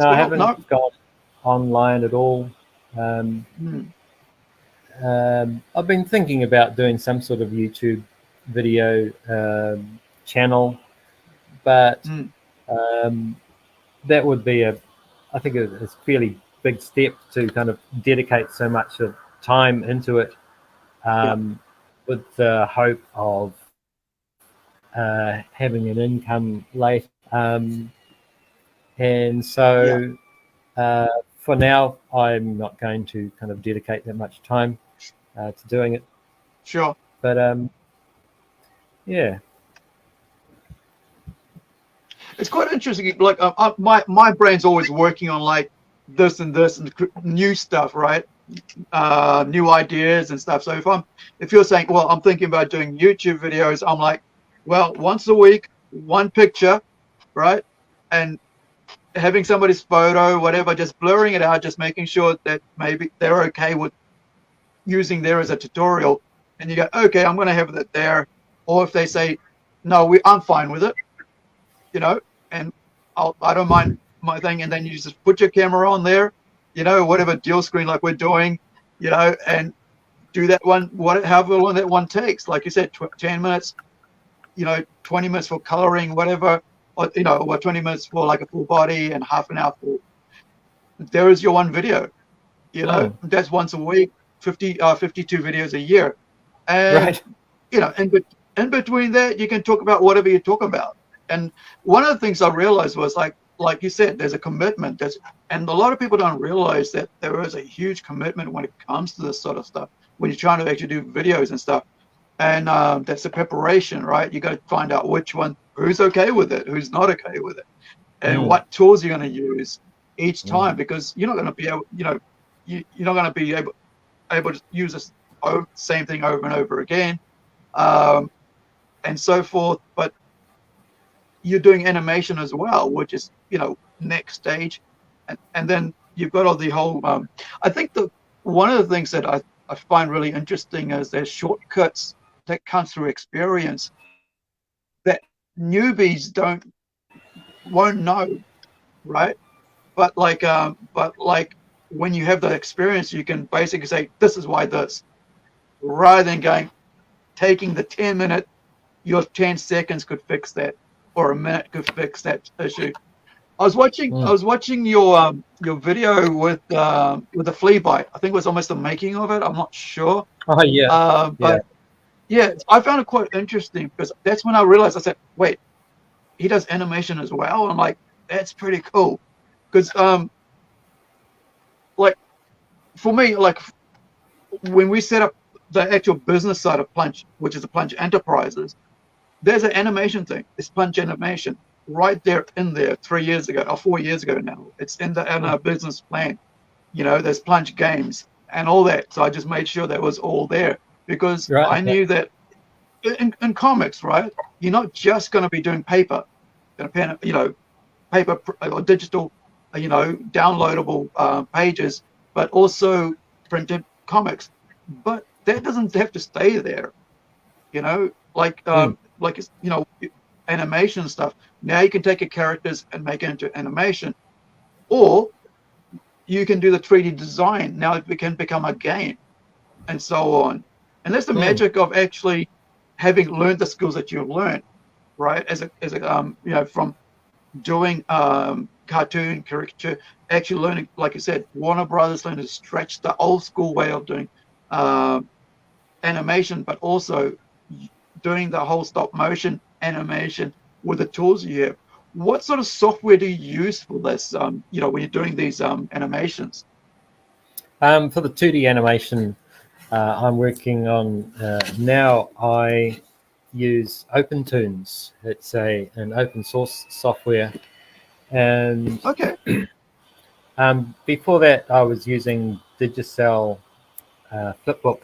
I haven't gone online at all. I've been thinking about doing some sort of YouTube video channel, but that would be I think it's a fairly big step to kind of dedicate so much of time into it, with the hope of having an income later. And so for now, I'm not going to kind of dedicate that much time to doing it. Sure. But yeah. It's quite interesting. Like my brain's always working on like this and new stuff, right? New ideas and stuff. So if you're saying, well, I'm thinking about doing YouTube videos, I'm like, well, once a week, one picture, right? And having somebody's photo, whatever, just blurring it out, just making sure that maybe they're okay with using there as a tutorial. And you go, okay, I'm going to have that there. Or if they say, no, I'm fine with it, and I don't mind my thing. And then you just put your camera on there, whatever dual screen like we're doing, and do that one, however long that one takes. Like you said, 10 minutes, 20 minutes for coloring, whatever, or 20 minutes for like a full body and half an hour for. There is your one video. That's once a week, 52 videos a year, and right. In between that, you can talk about whatever you talk about. And one of the things I realized was like you said, there's a commitment. And a lot of people don't realize that there is a huge commitment when it comes to this sort of stuff. When you're trying to actually do videos and stuff, and that's the preparation, right? You got to find out who's okay with it, who's not okay with it, and what tools you're going to use each time, because you're not going to be able, you're not going to be able to use this same thing over and over again, and so forth. But you're doing animation as well, which is next stage, and then you've got all the whole. I think one of the things that I find really interesting is there's shortcuts that come through experience that newbies won't know, right? But like when you have that experience, you can basically say, this is why this, rather than taking the 10-minute, your 10 seconds could fix that, or a minute could fix that issue. I was watching your video with the flea bite. I think it was almost the making of it. I'm not sure. Oh yeah. But yeah, I found it quite interesting, because that's when I realized, I said, wait, he does animation as well. I'm like, that's pretty cool. Because like for me, like when we set up the actual business side of Plunge, which is the Plunge Enterprises, there's an animation thing. It's Plunge animation right there in there 3 years ago or 4 years ago now. It's in our business plan. There's Plunge games and all that. So I just made sure that was all there, because I knew that in comics, right, you're not just going to be doing paper, paper or digital downloadable pages, but also printed comics. But that doesn't have to stay there, like it's, animation stuff. Now you can take your characters and make it into animation, or you can do the 3D design. Now it can become a game, and so on. And that's the magic of actually having learned the skills that you've learned, right? From doing cartoon caricature, actually learning, like you said, Warner Brothers learned to stretch the old school way of doing animation, but also doing the whole stop motion animation with the tools you have. What sort of software do you use for this? When you're doing these animations? For the 2D animation, I'm working on now. I use OpenToons. It's an open source software, and Okay. Before that, I was using Digicel Flipbook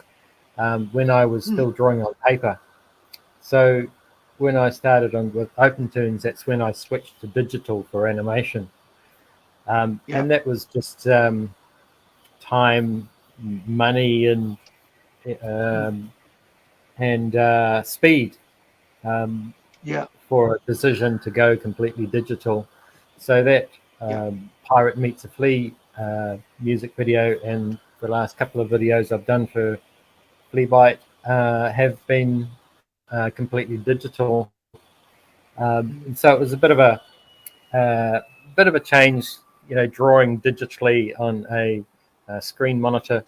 when I was still drawing on paper. So when I started with OpenToons, that's when I switched to digital for animation, and that was just time, money, and speed for a decision to go completely digital. So that Pirate Meets a Flea music video and the last couple of videos I've done for Flea Bite have been completely digital. And so it was a bit of a change, drawing digitally on a screen monitor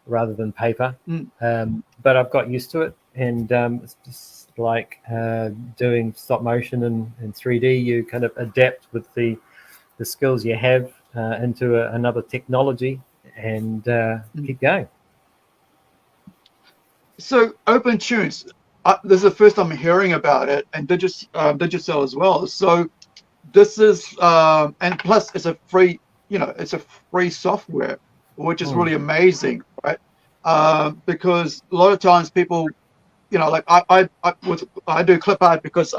rather than paper. But I've got used to it, and it's just like doing stop motion in 3D. You kind of adapt with the skills you have into another technology and keep going. So OpenTunes, this is the first time I'm hearing about it, and Digicel as well. So this is, and plus it's a free, it's a free software, which is really amazing, right? Because a lot of times people, like I do clip art because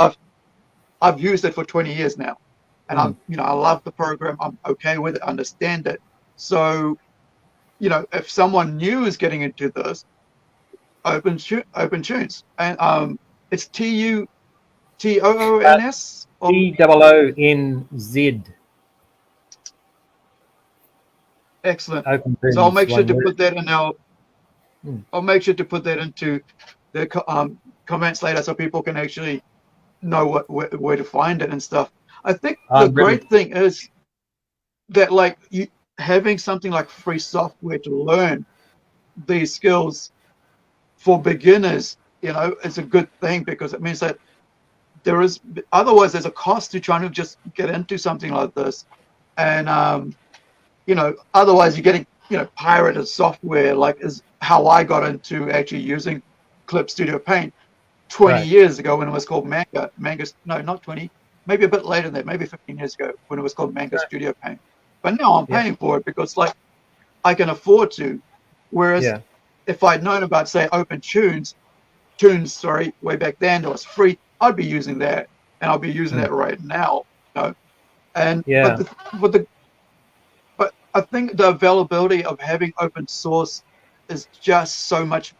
I've used it for 20 years now, and I love the program. I'm okay with it, understand it. So, if someone new is getting into this, OpenTunes, and it's TUTOONS or TOONZ. Excellent. OpenTunes, so I'll make sure to put that in our. I'll make sure to put that into the comments later, so people can actually know where to find it and stuff. I think the great thing is that, like, you having something like free software to learn these skills for beginners, it's a good thing, because it means that otherwise there's a cost to trying to just get into something like this, and otherwise you're getting pirated software, like is how I got into actually using Clip Studio Paint 20 years ago when it was called Manga. No, not 20, maybe a bit later than that, maybe 15 years ago when it was called Manga Studio Paint. But now I'm paying for it because, like, I can afford to. Whereas if I'd known about, say, OpenTunes, way back then, it was free, I'd be using that, and I'll be using that right now. And but I think the availability of having open source is just so much.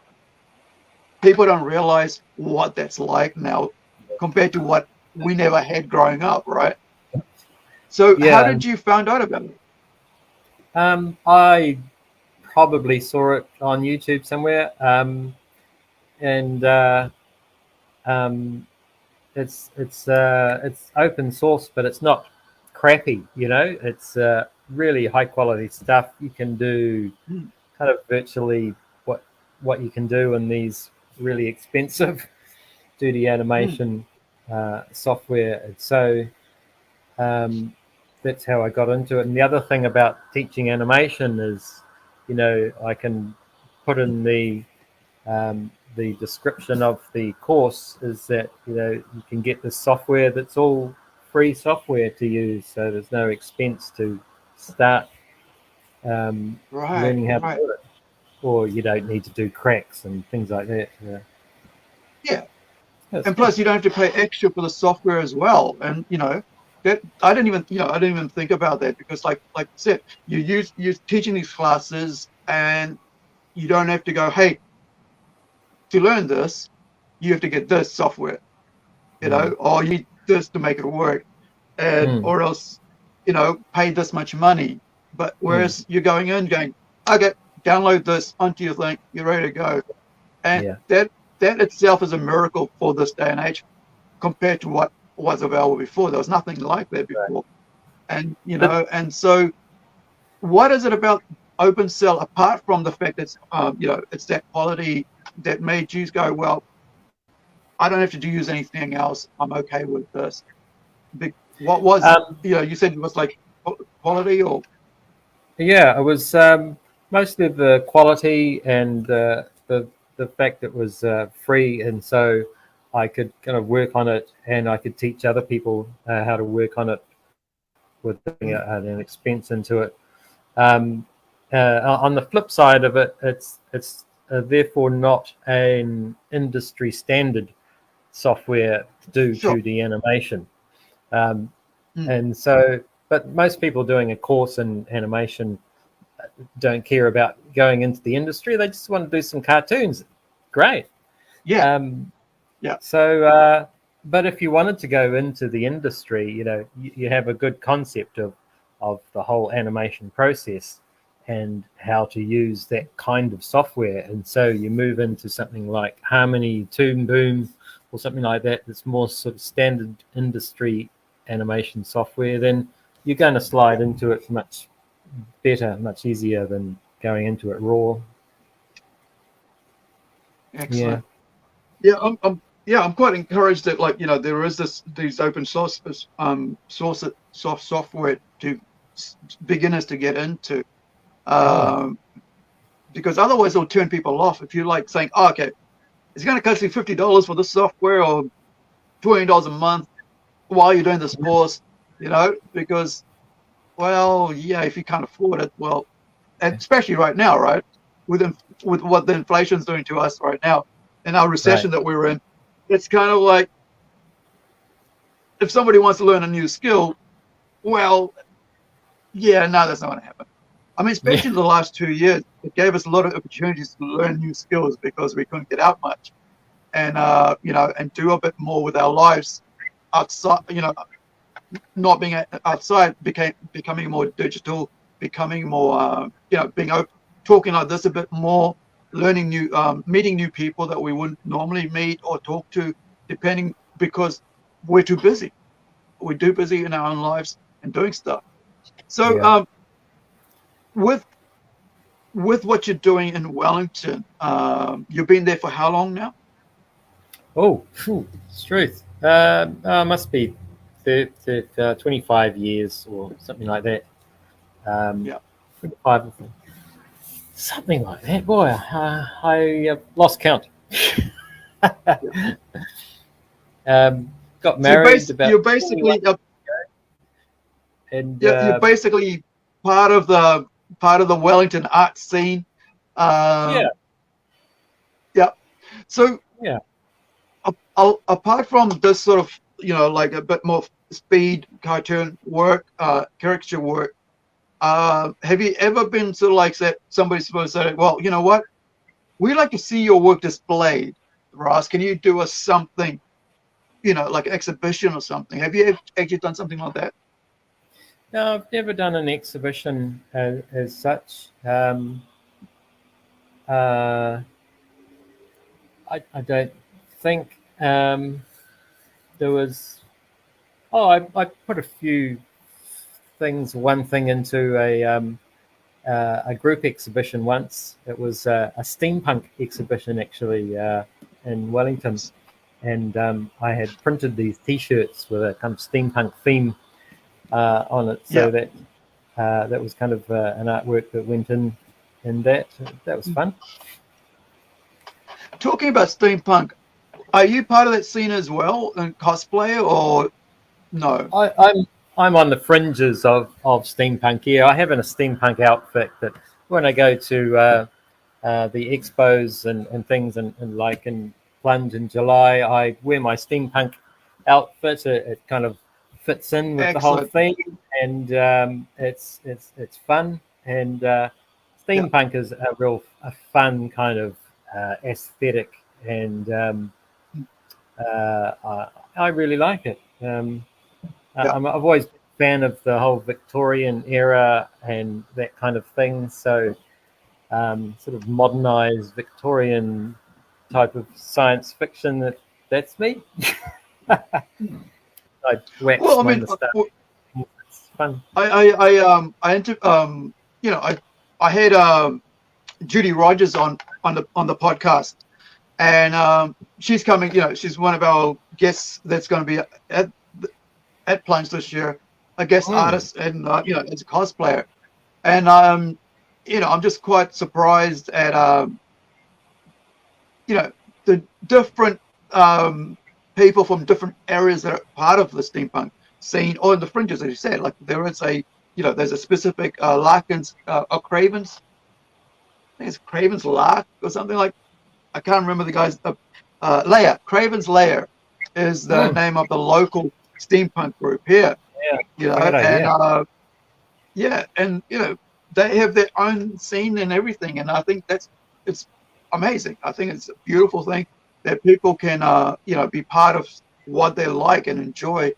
People don't realize what that's like now compared to what we never had growing up, right? So how did you find out about it? I probably saw it on YouTube somewhere, and it's open source, but it's not crappy. It's really high quality stuff. You can do kind of virtually what you can do in these really expensive 2D animation software. So that's how I got into it. And the other thing about teaching animation is, I can put in the description of the course is that, you can get this software that's all free software to use. So there's no expense to start learning how to do it. Or you don't need to do cracks and things like that. And plus you don't have to pay extra for the software as well. And, that I didn't even think about that, because like I said, you're teaching these classes, and you don't have to go, hey, to learn this, you have to get this software, or you need this to make it work, and or else, pay this much money. But whereas you're going okay, download this onto your thing, you're ready to go. And that itself is a miracle for this day and age compared to what was available before. There was nothing like that before. And, and so what is it about OpenCell, apart from the fact that, it's that quality that made you go, well, I don't have to use anything else. I'm okay with this. What was you said it was like quality, or? Yeah, it was mostly the quality and the fact that it was free, and so I could kind of work on it, and I could teach other people how to work on it with an expense into it. On the flip side of it, it's therefore not an industry standard software to do 2D animation. And so, but most people doing a course in animation don't care about going into the industry. They just want to do some cartoons. Great. Yeah. So, but if you wanted to go into the industry, you have a good concept of the whole animation process and how to use that kind of software. And so you move into something like Harmony, Toon Boom, or something like that. That's more sort of standard industry animation software. Then you're going to slide into it much better, much easier than going into it raw. Excellent. I'm quite encouraged that there is these open source software to beginners to get into, because otherwise it'll turn people off. If you're saying, okay, it's going to cost you $50 for this software, or $20 a month while you're doing this course, because, well, yeah, if you can't afford it, well, and especially right now, right, with what the inflation's doing to us right now, in our recession that we're in, it's kind of like, if somebody wants to learn a new skill, well, yeah, no, that's not going to happen. I mean, especially in the last 2 years, it gave us a lot of opportunities to learn new skills because we couldn't get out much, and and do a bit more with our lives outside. Not being outside, becoming more digital, becoming more, being open, talking like this a bit more, learning new, meeting new people that we wouldn't normally meet or talk to, because we're too busy. We're too busy in our own lives and doing stuff. So, with what you're doing in Wellington, you've been there for how long now? Oh, it's truth. Must be 25 years or something like that. 25, something like that. Boy, I lost count. Got married. You're basically you're basically part of the Wellington art scene. So apart from this sort of like a bit more speed cartoon work, caricature work, have you ever been sort of like that somebody's supposed to say, well, you know what, we'd like to see your work displayed, Ross, can you do us something, like an exhibition or something? Have you actually done something like that? No, I've never done an exhibition as such. I don't think there was. I put a few things, one thing into a group exhibition once. It was a steampunk exhibition actually in Wellington, and I had printed these T-shirts with a kind of steampunk theme on it, so that was kind of an artwork that went in that. That was fun. Talking about steampunk, are you part of that scene as well in cosplay, or no? I'm on the fringes of steampunk. Yeah, I have a steampunk outfit that when I go to the expos and things and like in Plunge in July, I wear my steampunk outfit. It kind of fits in with Excellent. the whole theme, and it's fun, and steampunk is a fun kind of aesthetic, and I really like it. Yeah. I've always been a fan of the whole Victorian era and that kind of thing. So sort of modernized Victorian type of science fiction. That's me. I wax Well, I my mean, moustache. It's fun. you know, I had Judy Rogers on the podcast, and she's coming. You know, she's one of our guests that's going to be at Plunge this year, a guest artist, and you know, as a cosplayer. And you know, I'm just quite surprised at you know, the different people from different areas that are part of the steampunk scene, or in the fringes, as you said. Like there is a, you know, there's a specific Larkins or Craven's. I think it's Craven's Lark or something like. I can't remember the guy's Lair. Craven's Lair is the name of the local steampunk group here. Yeah, You know, great idea. and yeah, and you know, they have their own scene and everything, and I think it's amazing. I think it's a beautiful thing that people can you know, be part of what they like and enjoy,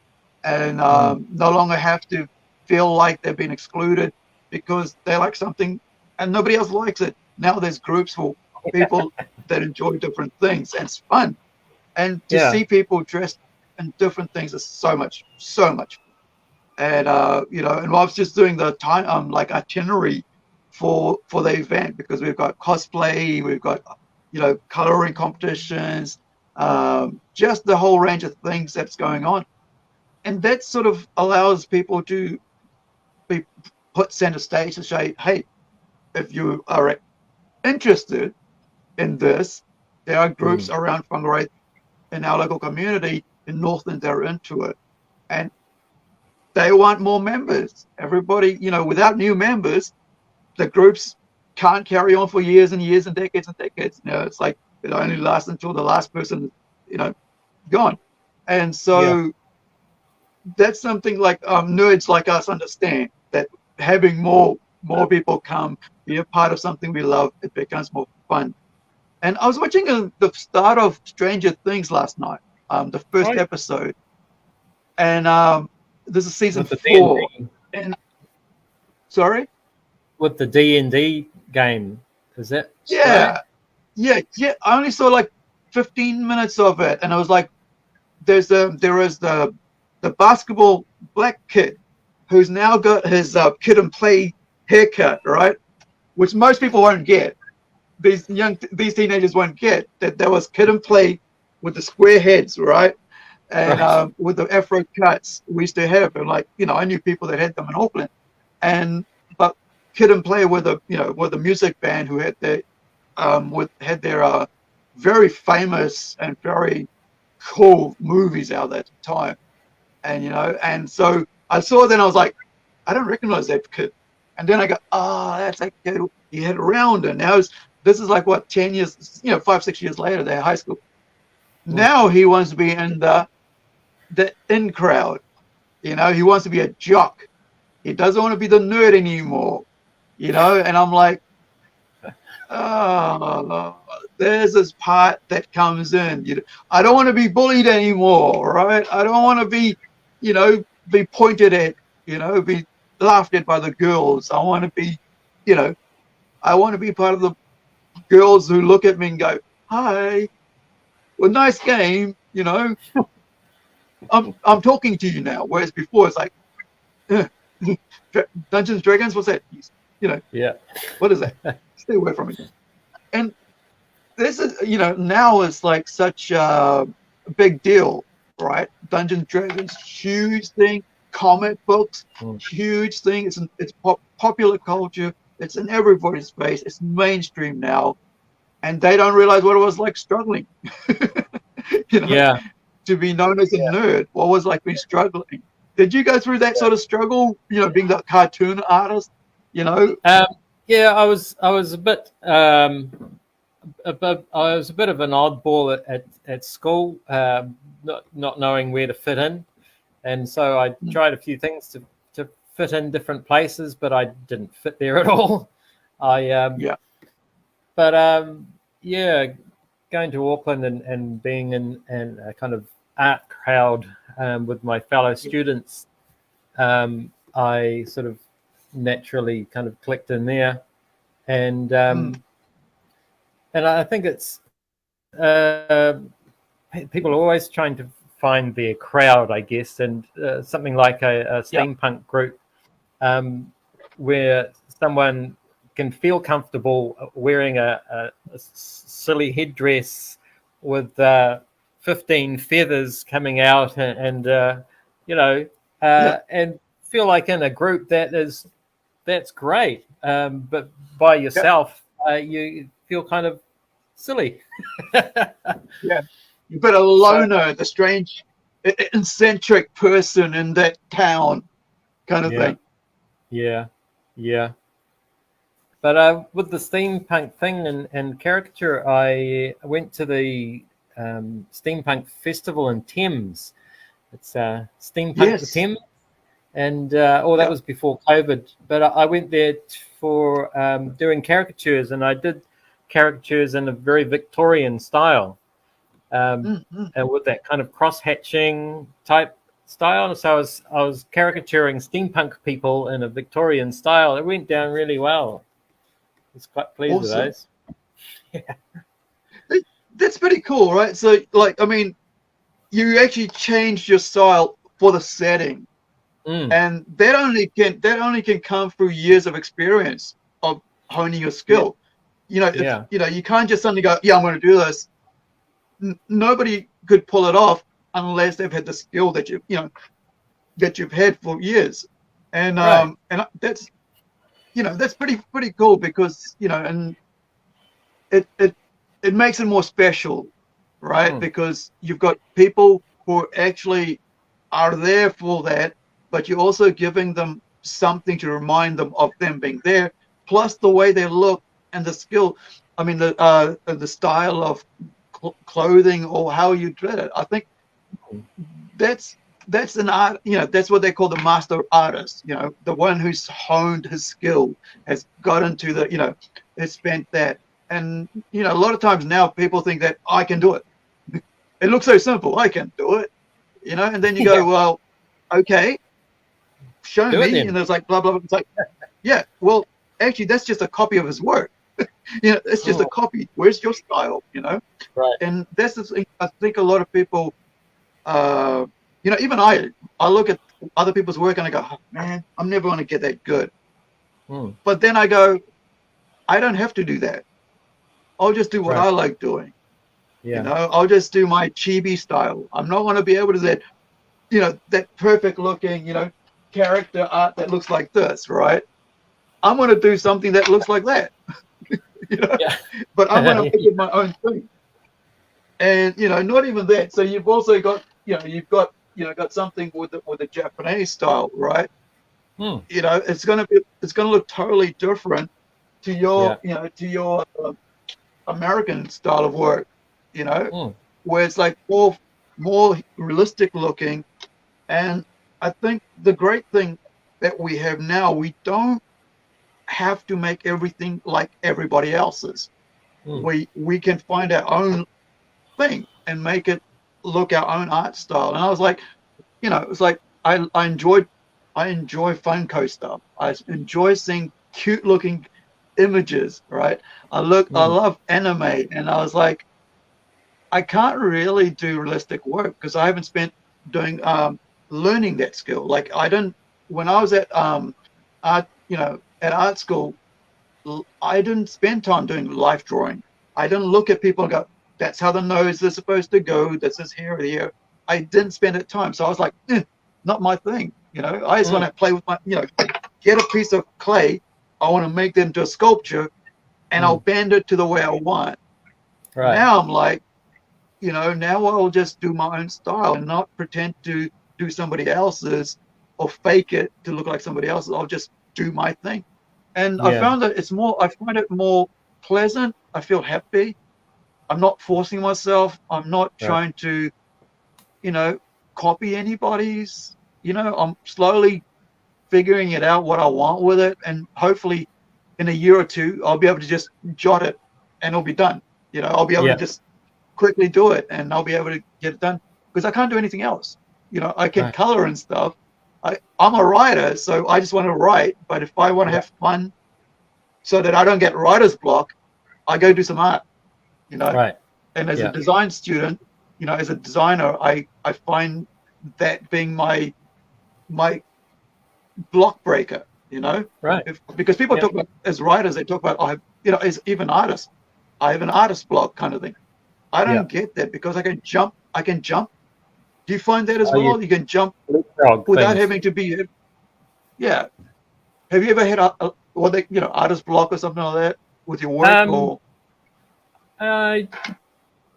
and no longer have to feel like they've been excluded because they like something and nobody else likes it. Now there's groups for people that enjoy different things, and it's fun. And to see people dressed in different things is so much fun. And you know, and I was just doing the time like itinerary for the event, because we've got cosplay, we've got, you know, coloring competitions, just the whole range of things that's going on, and that sort of allows people to be put center stage to say, hey, if you are interested in this, there are groups around Whangarei in our local community in Northland that are into it, and they want more members. Everybody, you know, without new members, the groups can't carry on for years and years and decades and decades. You know, it's like it only lasts until the last person, you know, gone. And so that's something like nerds like us understand, that having more people come, be a part of something we love, it becomes more fun. And I was watching the start of Stranger Things last night, the first episode, and this is season 4. D&D. And sorry, With the D&D game, is that? yeah. I only saw like 15 minutes of it, and I was like, there is the basketball black kid who's now got his kid and play haircut, right? Which most people won't get. These teenagers won't get that there was kid and play with the square heads, right? And with the afro cuts we used to have, and like, you know, I knew people that had them in Auckland, but kid and play with a music band who had their very famous and very cool movies out at the time, and you know, and so I saw it, then I was like, I don't recognize that kid, and then I go, that's that kid. He had around, and now this is like what, 10 years, you know, 5-6 years later, they're high school. Now he wants to be in the in crowd, you know. He wants to be a jock. He doesn't want to be the nerd anymore, you know. And I'm like, there's this part that comes in. You know, I don't want to be bullied anymore, right? I don't want to be, you know, be pointed at, you know, be laughed at by the girls. I want to be, you know, I want to be part of the girls who look at me and go, hi, well, nice game, you know. I'm talking to you now, whereas before it's like, Dungeons Dragons, what's that? You know, what is that? Stay away from it. And this is, you know, now it's like such a big deal, right? Dungeons Dragons, huge thing. Comic books, huge thing. It's popular culture. It's in everybody's face. It's mainstream now, and they don't realize what it was like struggling. You know, to be known as a nerd, what was like being struggling. Did you go through that sort of struggle? You know, being the cartoon artist. You know. I was a bit. I was a bit of an oddball at school, not knowing where to fit in, And so I tried a few things to fit in different places, but I didn't fit there at all. Yeah. But yeah, going to Auckland and being in a kind of art crowd with my fellow students, I sort of naturally kind of clicked in there, and I think it's people are always trying to find their crowd, I guess, and something like a steampunk group where someone can feel comfortable wearing a silly headdress with 15 feathers coming out and and feel like in a group that's great, but by yourself you feel kind of silly. Yeah. You've got a loner, the strange, eccentric person in that town kind of thing. Yeah. But with the steampunk thing and caricature, I went to the steampunk festival in Thames. It's Steampunk the Thames. And that was before COVID. But I went there for doing caricatures, and I did caricatures in a very Victorian style, and with that kind of cross-hatching type style. So I was caricaturing steampunk people in a Victorian style. It went down really well. I was quite pleased with those. Yeah. That's pretty cool, right? So, like, I mean, you actually changed your style for the setting. And that only can come through years of experience of honing your skill. You know, you can't just suddenly go, I'm going to do this. Nobody could pull it off unless they've had the skill that you've had for years. And and that's that's pretty cool because and it makes it more special, right? Because you've got people who actually are there for that. But you're also giving them something to remind them of them being there, plus the way they look and the skill. I mean, the style of clothing or how you dress it. I think that's an art. That's what they call the master artist. The one who's honed his skill, has got into has spent that. And a lot of times now people think that I can do it. It looks so simple. I can do it. And then you go, well, okay. Show me, and there's like blah blah blah. It's like, well, actually, that's just a copy of his work. It's just a copy. Where's your style? Right. And that's the thing. I think a lot of people, even I look at other people's work and I go, oh, man, I'm never going to get that good. But then I go, I don't have to do that. I'll just do what I like doing. I'll just do my chibi style. I'm not going to be able to do that, that perfect looking, character art that looks like this, right? I'm going to do something that looks like that, but I'm going to make it my own thing. And not even that. So you've also got got something with the Japanese style, right? It's going to look totally different to your to your American style of work, where it's like more realistic looking. And I think the great thing that we have now, we don't have to make everything like everybody else's. We can find our own thing and make it look our own art style. And I was like, it's like I enjoy Funko stuff. I enjoy seeing cute looking images, right? I love anime, and I was like, I can't really do realistic work because I haven't spent doing learning that skill. Like when I was at art school, I didn't spend time doing life drawing. I didn't look at people and go, that's how the nose is supposed to go. This is here or here. I didn't spend it time. So I was like, not my thing. I just want to play with my, get a piece of clay. I want to make them into a sculpture and I'll bend it to the way I want. Right. Now I'm like, now I'll just do my own style and not pretend to do somebody else's or fake it to look like somebody else's. I'll just do my thing. And I found that I find it more pleasant. I feel happy. I'm not forcing myself. I'm not trying to, copy anybody's. I'm slowly figuring it out what I want with it, and hopefully in a year or two I'll be able to just jot it and it'll be done. I'll be able to just quickly do it and I'll be able to get it done because I can't do anything else. I can color and stuff. I'm a writer, so I just want to write, but if I want to have fun so that I don't get writer's block, I go do some art. And as a design student, as a designer, I find that being my block breaker, because people talk about, as writers, they talk about, as even artists, I have an artist block kind of thing. I don't get that because I can jump. Do you find that as well? You can jump without having to be. Yeah. Have you ever had artist block or something like that with your work? Or I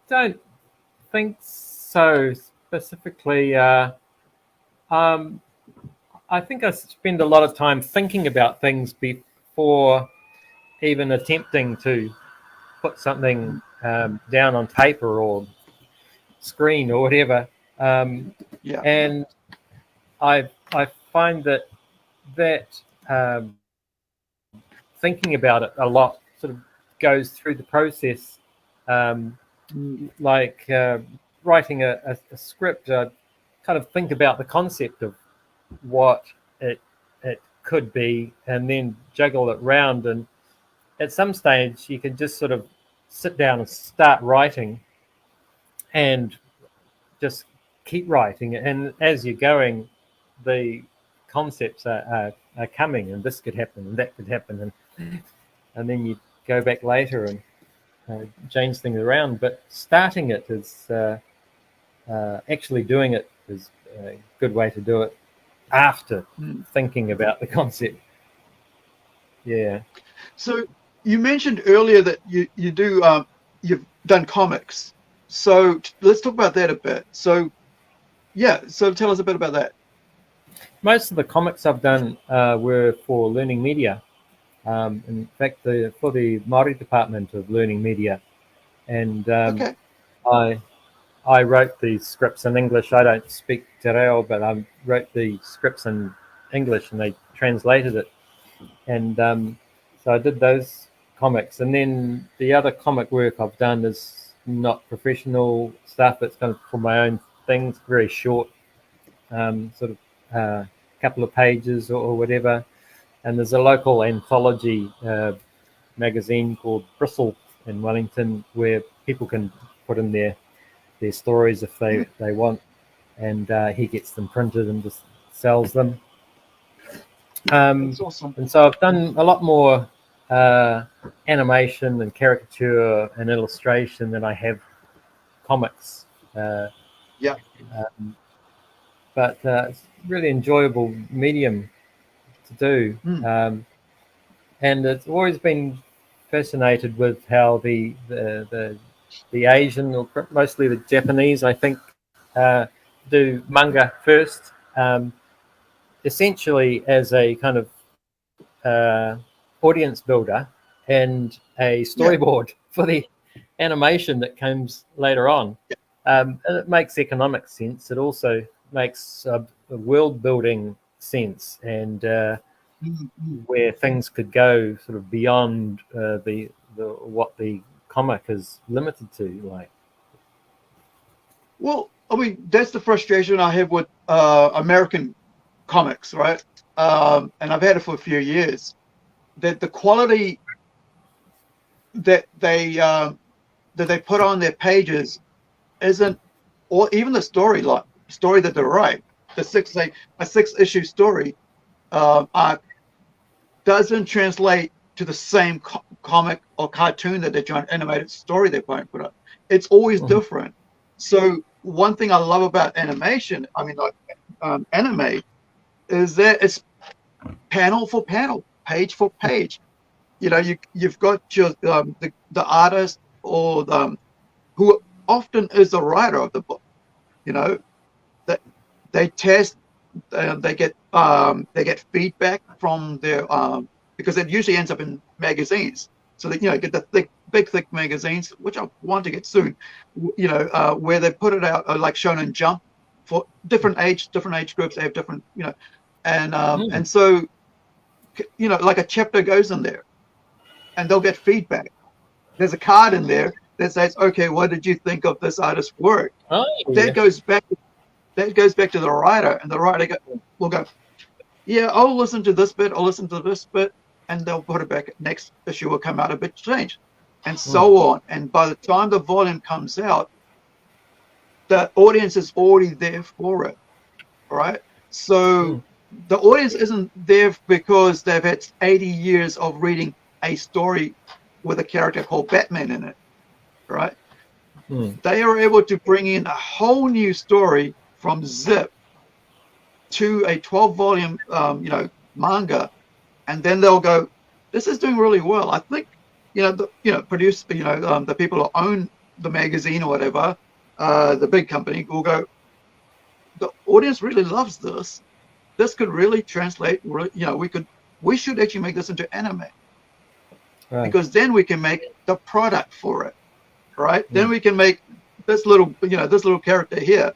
don't think so specifically. I think I spend a lot of time thinking about things before even attempting to put something down on paper or screen or whatever. And I find that thinking about it a lot sort of goes through the process, like writing a script. Kind of think about the concept of what it could be and then juggle it round, and at some stage you can just sort of sit down and start writing and just keep writing, and as you're going the concepts are coming, and this could happen and that could happen, and then you go back later and change things around. But starting it is actually doing it is a good way to do it after thinking about the concept. So you mentioned earlier that you do you've done comics, so let's talk about that a bit. So tell us a bit about that. Most of the comics I've done were for Learning Media, in fact for the Māori department of Learning Media, and I wrote the scripts in English. I don't speak te reo, but I wrote the scripts in English and they translated it. And so I did those comics. And then the other comic work I've done is not professional stuff. It's kind of for my own things, very short, sort of couple of pages or whatever. And there's a local anthology magazine called Bristle in Wellington where people can put in their stories if they want, and he gets them printed and just sells them. That's awesome. And so I've done a lot more animation and caricature and illustration than I have comics. But it's a really enjoyable medium to do. And it's always been fascinated with how the Asian, or mostly the Japanese, I think, do manga first, essentially as a kind of audience builder and a storyboard for the animation that comes later on. And it makes economic sense. It also makes a world building sense, and where things could go sort of beyond what the comic is limited to. Like, well, I mean, that's the frustration I have with American comics, right? And I've had it for a few years, that the quality that they put on their pages isn't, or even the story that they write, a 6-issue story arc doesn't translate to the same comic or cartoon that they're trying, animated story they're trying to put up. It's always different. So one thing I love about animation, I mean, like anime, is that it's panel for panel, page for page. You've got your the artist or who often is the writer of the book. That they test, they get feedback from their because it usually ends up in magazines. So they get the big thick magazines, which I want to get soon. Where they put it out, like Shonen Jump, for different age groups. They have different, and so, like a chapter goes in there, and they'll get feedback. There's a card in there that says, "Okay, what did you think of this artist's work?" Oh, That goes back to the writer, and the writer will go, "Yeah, I'll listen to this bit. I'll listen to this bit," and they'll put it back. Next issue will come out a bit changed, and so on. And by the time the volume comes out, the audience is already there for it, right? So the audience isn't there because they've had 80 years of reading a story with a character called Batman in it, right? They are able to bring in a whole new story from zip to a 12-volume, manga, and then they'll go, "This is doing really well." I think, produce, the people who own the magazine or whatever, the big company will go, "The audience really loves this. This could really translate. We should actually make this into anime." Right. Because then we can make the product for it, right? Then we can make this little character here,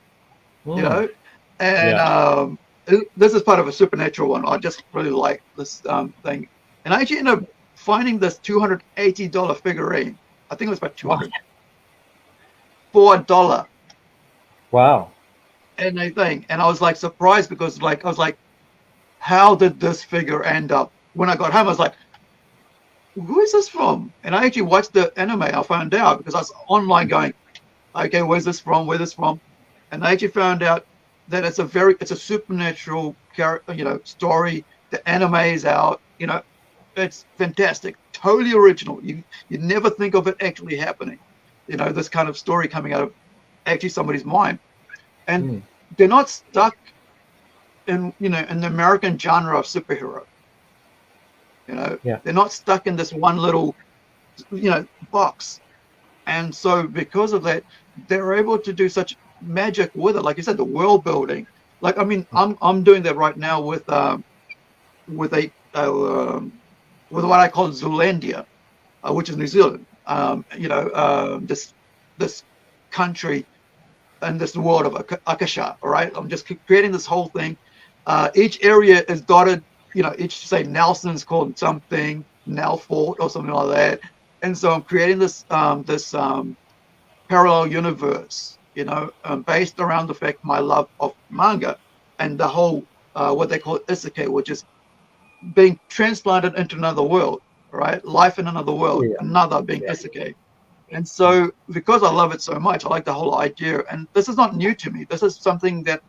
and this is part of a supernatural one. I just really like this thing, and I actually ended up finding this $280 figurine. I think it was about $200 for $1. Wow! And I was like surprised because I was like, how did this figure end up? When I got home, I was like, who is this from? And I actually watched the anime. I found out because I was online going, okay, where's this from? Where's this from? And I actually found out that it's a supernatural story. The anime is out. It's fantastic, totally original. You never think of it actually happening. This kind of story coming out of actually somebody's mind, and they're not stuck in the American genre of superhero. They're not stuck in this one little, box. And so because of that, they're able to do such magic with it. Like you said, the world building. Like, I mean, I'm doing that right now with what I call Zealandia, which is New Zealand. This country and this world of Akasha, all right? I'm just creating this whole thing. Each area is dotted. Each, say, Nelson's called something, Nelfort or something like that. And so I'm creating this parallel universe, based around the fact my love of manga and the whole, what they call isekai, which is being transplanted into another world, right? Life in another world, another being isekai. And so because I love it so much, I like the whole idea. And this is not new to me. This is something that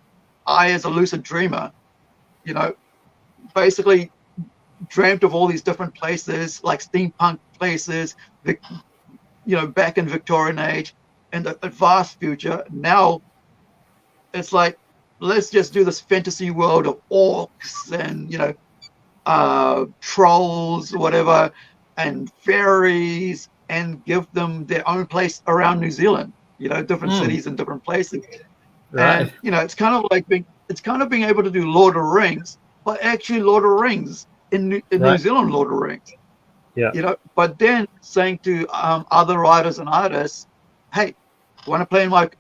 I, as a lucid dreamer, basically dreamt of all these different places, like steampunk places, back in Victorian age and a vast future. Now it's like, let's just do this fantasy world of orcs and, trolls, whatever, and fairies, and give them their own place around New Zealand, different cities and different places. Right. And, it's kind of being able to do Lord of the Rings, but actually Lord of the Rings in New Zealand, Lord of the Rings. Yeah. But then saying to other writers and artists, hey, want to play in my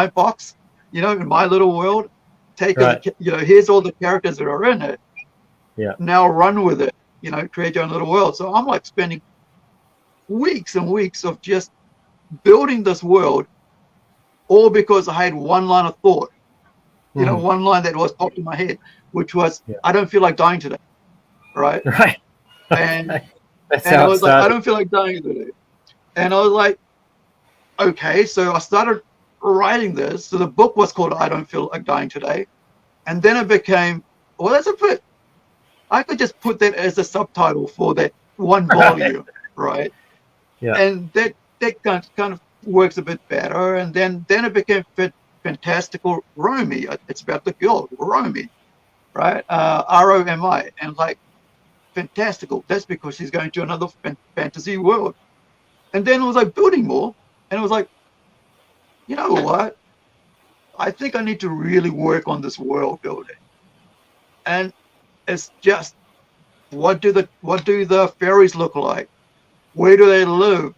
box, in my little world? Take here's all the characters that are in it. Yeah. Now run with it. Create your own little world. So I'm like spending weeks and weeks of just building this world, all because I had one line of thought. One line that was popped in my head, which was, I don't feel like dying today. Right. Right. And I was like, I don't feel like dying today. And I was like, okay. So I started writing this. So the book was called I Don't Feel Like Dying Today. And then it became, well, that's a bit, I could just put that as a subtitle for that one volume. Right. Yeah. And that kind of works a bit better. And then it became fantastical Romy. It's about the girl Romy, right? Romi, and like fantastical. That's because she's going to another fantasy world. And then it was like building more, and it was like, you know what? I think I need to really work on this world building. And it's just, what do the fairies look like? Where do they live?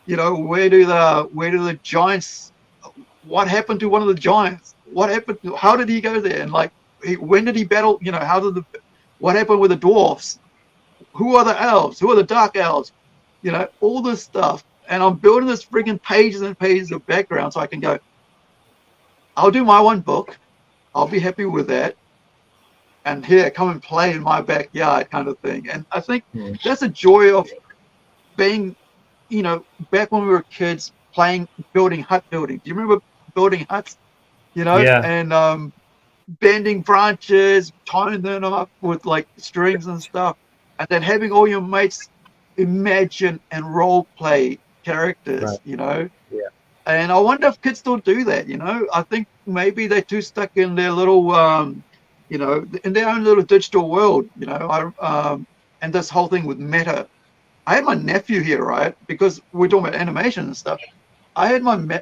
Where do the giants what happened to one of the giants? What happened? How did he go there? And like, when did he battle? You know, what happened with the dwarfs? Who are the elves? Who are the dark elves? You know, all this stuff. And I'm building this freaking pages and pages of background so I can go, I'll do my one book. I'll be happy with that. And here, come and play in my backyard kind of thing. And I think that's a joy of being, you know, back when we were kids playing, building hut building. Do you remember building huts? You know, Yeah. and bending branches, tying them up with like strings and stuff, and then having all your mates imagine and role play characters, Right. you know. Yeah. And I wonder if kids still do that, you know. I think maybe they're too stuck in their little, you know, in their own little digital world, you know. And this whole thing with meta. I had my nephew here, right? Because we're talking about animation and stuff. I had my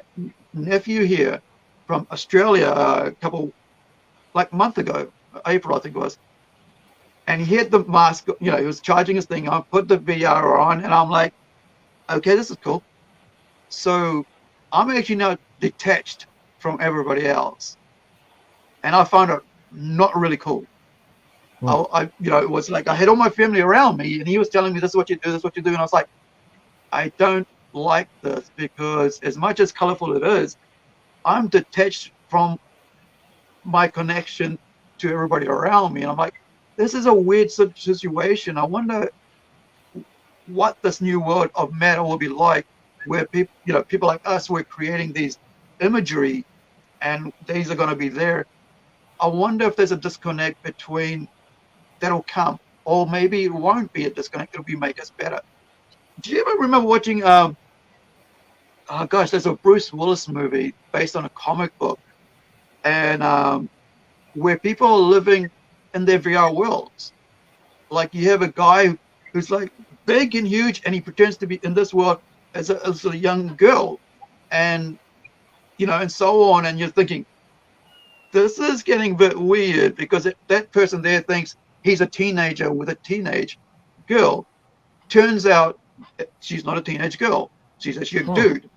nephew here from Australia a couple, like month ago, April I think it was, and he had the mask, you know, he was charging his thing on, put the VR on, and I'm like, okay, this is cool. So I'm actually now detached from everybody else, and I found it not really cool. I you know, it was like I had all my family around me, and he was telling me, this is what you do, this is what you do, and I was like, I don't like this, because as much as colorful it is, I'm detached from my connection to everybody around me. And I'm like, this is a weird situation. I wonder what this new world of meta will be like, where people, you know, people like us, we're creating these imagery, and these are going to be there. I wonder if there's a disconnect between that'll come, or maybe it won't be a disconnect. It'll be make us better. Do you ever remember watching? Oh gosh, there's a Bruce Willis movie based on a comic book, and where people are living in their VR worlds. Like you have a guy who's like big and huge, and he pretends to be in this world as a young girl, and you know, and so on. And you're thinking, this is getting a bit weird, because that person there thinks he's a teenager with a teenage girl. Turns out she's not a teenage girl. She's actually a dude,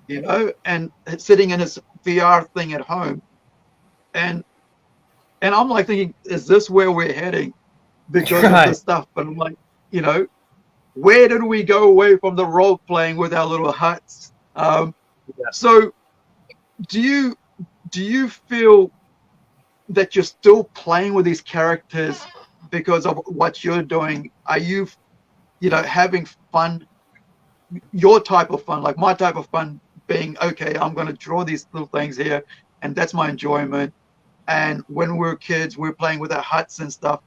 you know, and sitting in his VR thing at home. And I'm like thinking, is this where we're heading because of this stuff? But I'm like, you know, where did we go away from the role playing with our little huts? So do you feel that you're still playing with these characters because of what you're doing? Are you, you know, having fun, your type of fun, like my type of fun being, okay, I'm going to draw these little things here, and that's my enjoyment. And when we're kids, we're playing with our huts and stuff.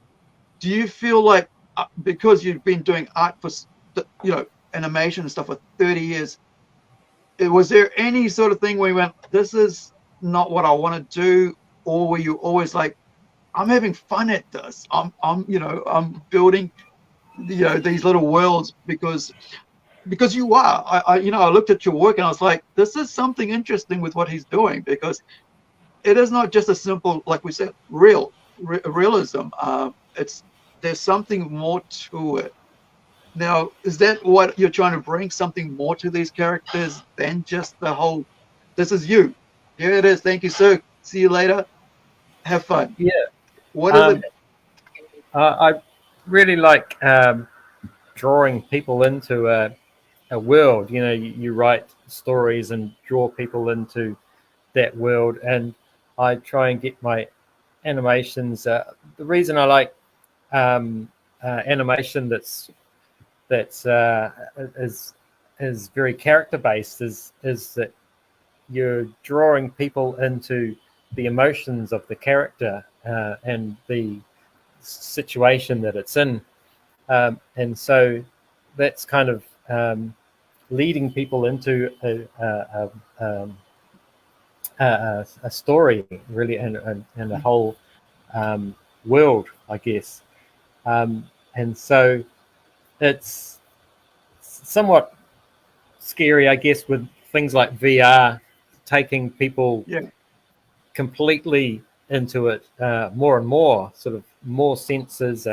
Do you feel like, because you've been doing art for, you know, animation and stuff for 30 years, was there any sort of thing where you went, this is not what I want to do? Or were you always like, I'm having fun at this. You know, I'm building, you know, these little worlds because you are. You know, I looked at your work and I was like, this is something interesting with what he's doing, because it is not just a simple, like we said, realism. There's something more to it. Now, is that what you're trying to bring? Something more to these characters than just the whole, this is you. Here it is. Thank you, sir. See you later. Have fun. Yeah. What is it? I really like drawing people into a world. You know, you write stories and draw people into that world, and I try and get my animations. The reason I like animation that's is very character based is that you're drawing people into the emotions of the character and the situation that it's in, and so that's kind of leading people into a story, really, and a whole world, I guess. And so it's somewhat scary, I guess, with things like VR taking people completely into it more and more, sort of more senses.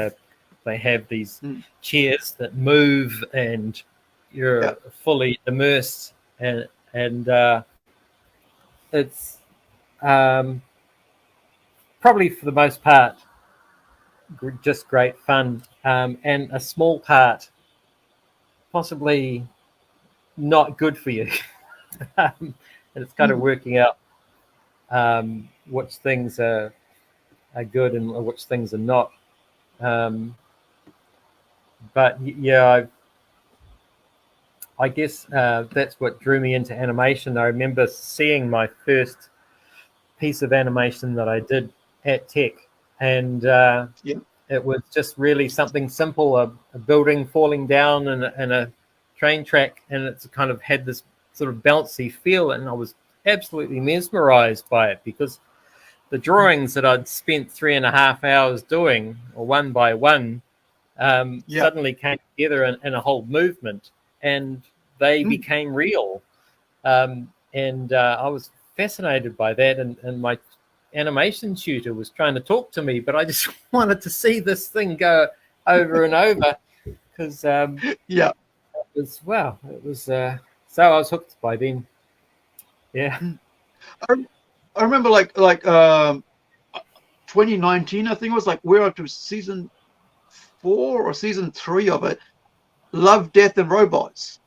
They have these chairs that move, and you're fully immersed, and it's probably for the most part just great fun, and a small part possibly not good for you. And it's kind of working out which things are good and which things are not. But yeah, I guess that's what drew me into animation. I remember seeing my first piece of animation that I did at Tech, and it was just really something simple, a building falling down and a train track, and it's kind of had this sort of bouncy feel, and I was absolutely mesmerized by it because the drawings that I'd spent 3.5 hours doing, or one by one, suddenly came together in a whole movement, and they became real. And I was fascinated by that, and my animation tutor was trying to talk to me, but I just wanted to see this thing go over and over because it was so I was hooked by then. I remember like 2019, I think it was, like we're up to season 4 or season 3 of it. Love, Death and Robots.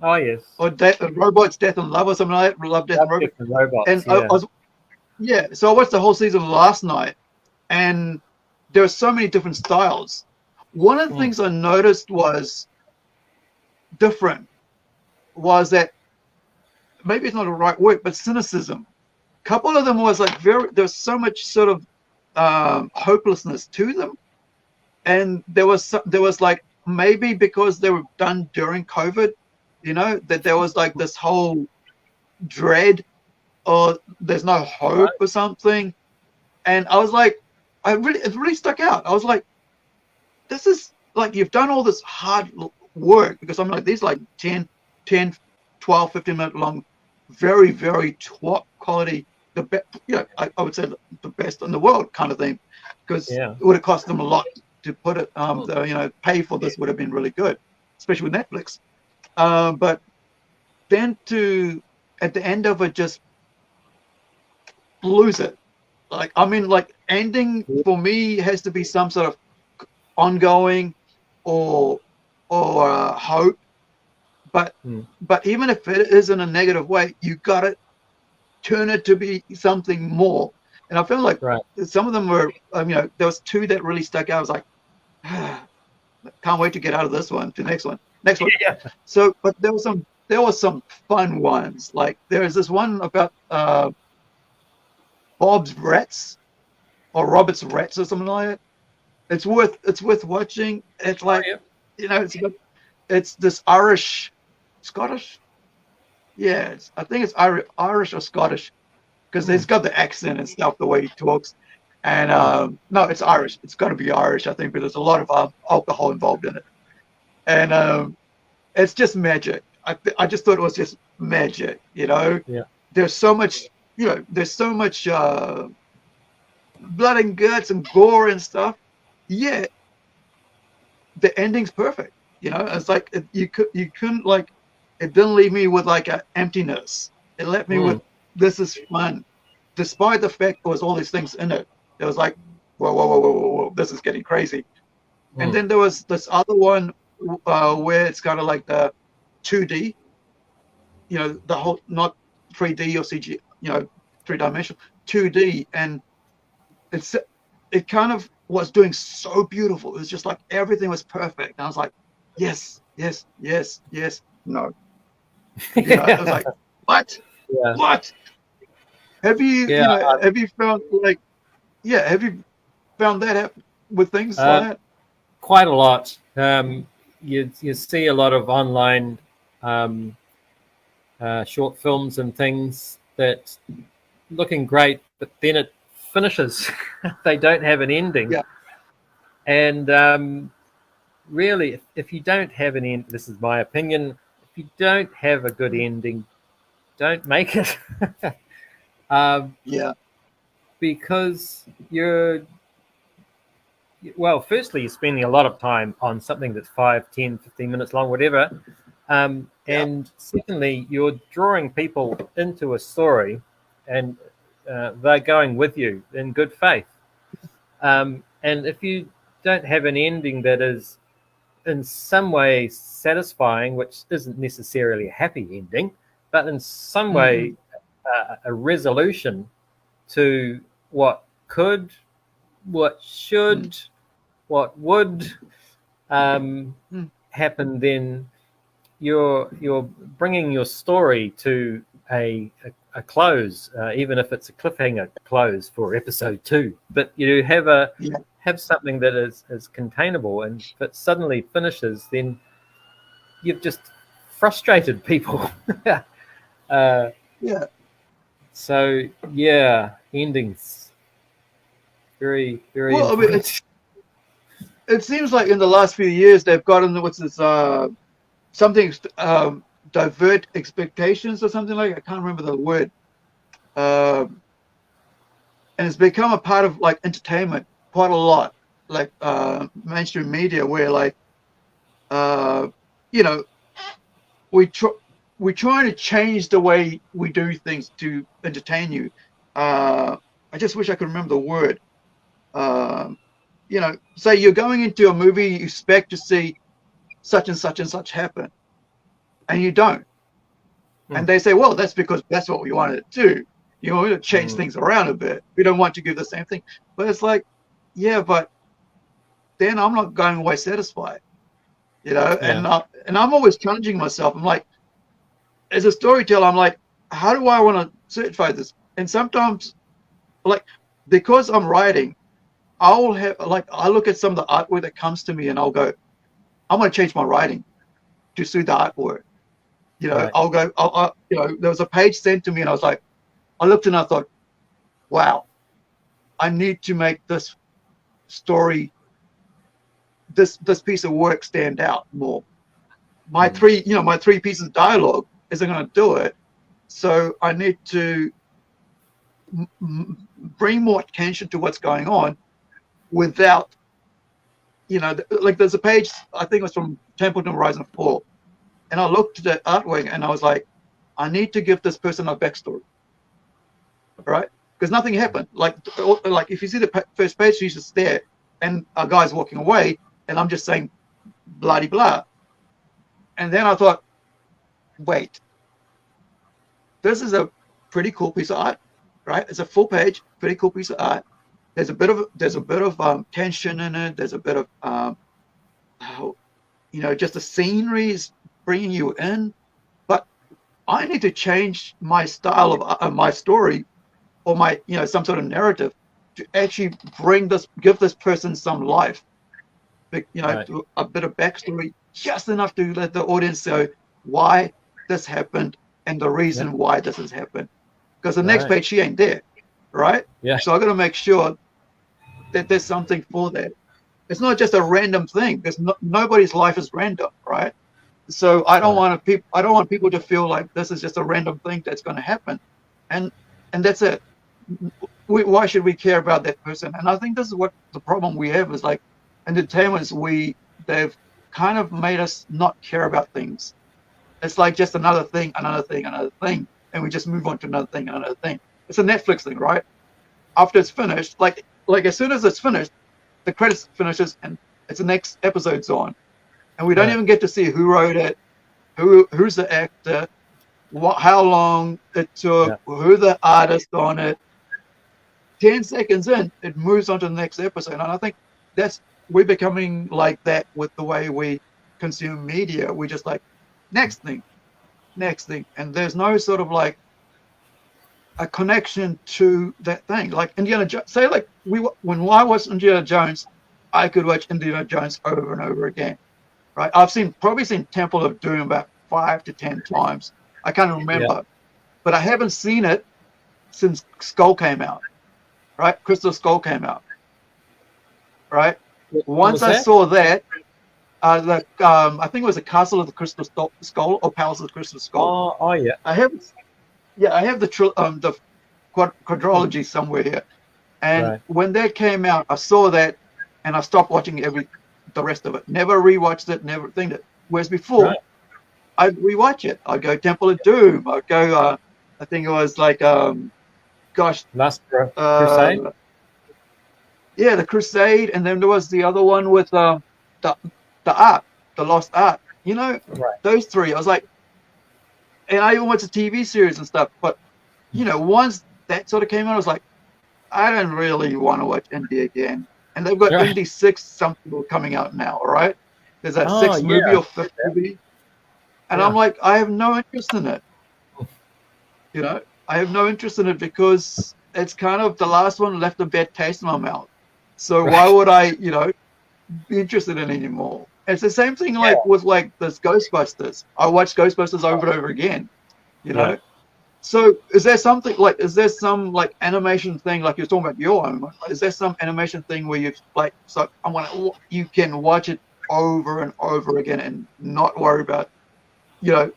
Oh yes. Or Robots, Death and Love, or something like that. Love, Death and Robots. And so I watched the whole season last night, and there are so many different styles. One of the things I noticed was different was that, maybe it's not the right word, but cynicism. A couple of them was like there's so much sort of hopelessness to them, and there was like, maybe because they were done during COVID, that there was like this whole dread, or there's no hope or something. And I was like, it really stuck out. I was like, this is like, you've done all this hard work, because I'm like, these like 10, 12, 15-minute long, very, very top quality, I would say the best in the world kind of thing, because it would have cost them a lot to put it, pay for this would have been really good, especially with Netflix. But then at the end of it, just lose it. Like, I mean, like, ending for me has to be some sort of ongoing or hope. But even if it is in a negative way, you got to turn it to be something more. And I feel like some of them were, there was 2 that really stuck out. I was like, can't wait to get out of this one to the next one. So, but there was some fun ones. Like, there's this one about Bob's Rats, or Robert's Rats, or something like that. It's worth watching. It's like, it's this Irish, Scottish. Yeah, I think it's Irish or Scottish, because he's got the accent and stuff, the way he talks. And no, it's Irish. It's got to be Irish, I think, but there's a lot of alcohol involved in it. And it's just magic. I just thought it was just magic, There's so much, there's so much blood and guts and gore and stuff. Yet the ending's perfect. It's like you couldn't, like, it didn't leave me with like an emptiness. It left me with, this is fun, despite the fact there was all these things in it. It was like, whoa, this is getting crazy. And then there was this other one where it's kind of like the 2D, the whole, not 3D or CG, 3-dimensional, 2D, and it kind of was doing so beautiful. It was just like everything was perfect. And I was like, yes, no. I was like, what? Yeah. What? Have you, have you found, like, have you found that with things like that? Quite a lot. You see a lot of online short films and things that looking great, but then it finishes. They don't have an ending. And really, if you don't have an end, this is my opinion, if you don't have a good ending, don't make it. Because firstly, you're spending a lot of time on something that's 5, 10, 15 minutes long, whatever. And secondly, you're drawing people into a story, and they're going with you in good faith. And if you don't have an ending that is in some way satisfying, which isn't necessarily a happy ending, but in some way a resolution to what could, what should, what would happen, then you're bringing your story to a close, even if it's a cliffhanger close for episode 2. But you have something that is containable, and if it suddenly finishes, then you've just frustrated people. So endings very, very well. important. I mean, it seems like in the last few years they've gotten what's this something divert expectations or something like. I can't remember the word. And it's become a part of like entertainment quite a lot, like mainstream media, where like you know, we're trying to change the way we do things to entertain you. I just wish I could remember the word. You know, say you're going into a movie, you expect to see such and such and such happen, and you don't. And they say, well, that's because that's what we wanted to do. You know, we want to change things around a bit. We don't want to give the same thing. But it's like, yeah, but then I'm not going away satisfied. You know, and I'm always challenging myself. I'm like, as a storyteller, I'm like, how do I want to certify this? And sometimes, like, because I'm writing, I'll have, like, I look at some of the artwork that comes to me and I'll go, I'm going to change my writing to suit the artwork. You know, I'll go, you know, there was a page sent to me and I was like, I looked and I thought, wow, I need to make this story, this piece of work stand out more. My three pieces of dialogue isn't going to do it. So I need to bring more attention to what's going on without, you know, like there's a page, I think it was from Templeton Horizon 4. And I looked at the artwork and I was like, I need to give this person a backstory. Right? Because nothing happened. Like if you see the first page, she's just there and a guy's walking away and I'm just saying blah blah. And then I thought, wait, this is a pretty cool piece of art, right? It's a full page, pretty cool piece of art. There's a bit of tension in it. There's a bit of you know, just the scenery is bringing you in. But I need to change my style of my story, or my, you know, some sort of narrative to actually give this person some life, you know, a bit of backstory, just enough to let the audience know why this happened and the reason why this has happened. Because the next page, she ain't there, right? So I got to make sure that there's something for that. It's not just a random thing. Because nobody's life is random, right? So I don't want people to feel like this is just a random thing that's going to happen, and that's it. Why should we care about that person? And I think this is what the problem we have is, like, entertainments, they've kind of made us not care about things. It's like just another thing, and we just move on to another thing. It's a Netflix thing, right? After it's finished, like as soon as it's finished, the credits finishes and it's the next episode's on, and we don't even get to see who wrote it, who's the actor, how long it took, who the artist on it. 10 seconds in, it moves on to the next episode. And I think we're becoming like that with the way we consume media. We just like, next thing. And there's no sort of like a connection to that thing. Like Indiana Jones, say like when I watched Indiana Jones, I could watch Indiana Jones over and over again, right? I've probably seen Temple of Doom about 5 to 10 times. I can't remember, but I haven't seen it since Skull came out, right? Crystal Skull came out, right? Once I saw that, I think it was the Castle of the Crystal Skull or Palace of the Crystal Skull. Oh yeah. I have the quadrilogy somewhere here, and when that came out, I saw that, and I stopped watching the rest of it. Never rewatched it. Never think it. Whereas before, I'd rewatch it. I'd go Temple of Doom. I'd go. I think it was like gosh, Last Crusade. uh, yeah, the Crusade, and then there was the other one with the Ark, the Lost Ark. You know, Right. those three. I was like, and I even watched the TV series and stuff. But you know, once that sort of came out, I was like, I don't really want to watch indie again. And they've got Right. Indie Six something coming out now. All right, there's that Oh sixth movie yeah. or fifth movie, and I'm Yeah. like, I have no interest in it. You know, I have no interest in it because it's kind of the last one left a bad taste in my mouth. So why Right. would I, you know, be interested in it anymore? It's the same thing Yeah. like with like this Ghostbusters. I watched Ghostbusters over and over again, you Yeah. know. So is there something like is there some like animation thing like you're talking about your own? Is there some animation thing where you like so I want to you can watch it over and over again and not worry about you know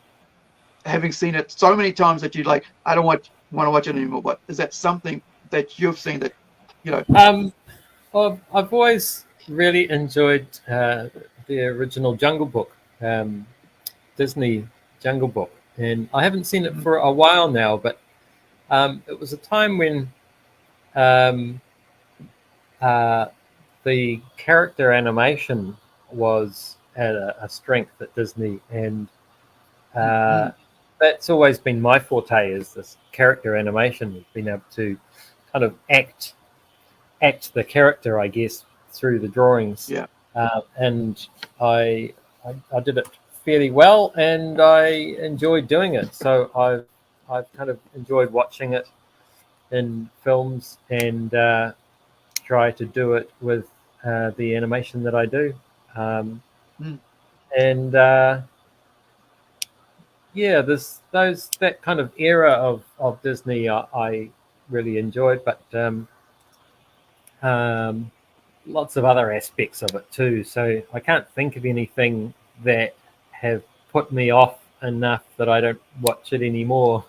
having seen it so many times that you like I don't want to watch it anymore? But is that something that you've seen that you know? Well, I've always really enjoyed the original Jungle Book, Disney Jungle Book, and I haven't seen it for a while now. But it was a time when um, uh, the character animation was at a strength at Disney, and uh, that's always been my forte is this character animation, being able to kind of act the character, I guess, through the drawings. Yeah. And I did it fairly well, and I enjoyed doing it. So I've kind of enjoyed watching it in films and try to do it with the animation that I do. Mm. And yeah, that kind of era of Disney I really enjoyed, but um, lots of other aspects of it too. So I can't think of anything that have put me off enough that I don't watch it anymore.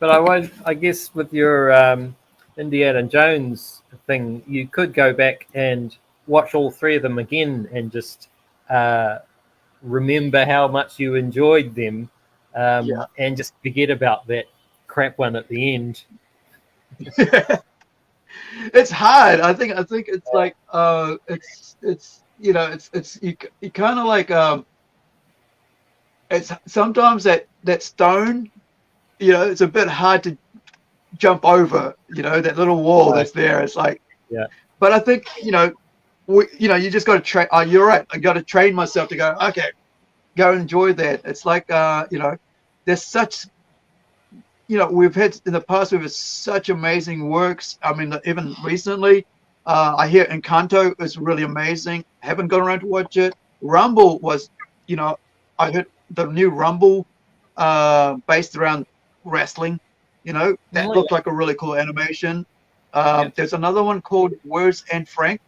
But I guess with your Indiana Jones thing, you could go back and watch all three of them again and just remember how much you enjoyed them, Yeah. and just forget about that crap one at the end. It's hard. I think it's like it's you know it's you kind of like it's sometimes that stone you know it's a bit hard to jump over you know that little wall Right. that's there. It's like Yeah. but I think you know you just got to train. You're right. I got to train myself to go. Okay, go enjoy that. It's like you know there's such you know, we've had in the past, we've had such amazing works. I mean, even recently, I hear Encanto is really amazing. Haven't gone around to watch it. Rumble was, you know, I heard the new Rumble based around wrestling. You know, that Oh, looked yeah. like a really cool animation. Yeah. There's another one called Words and Frank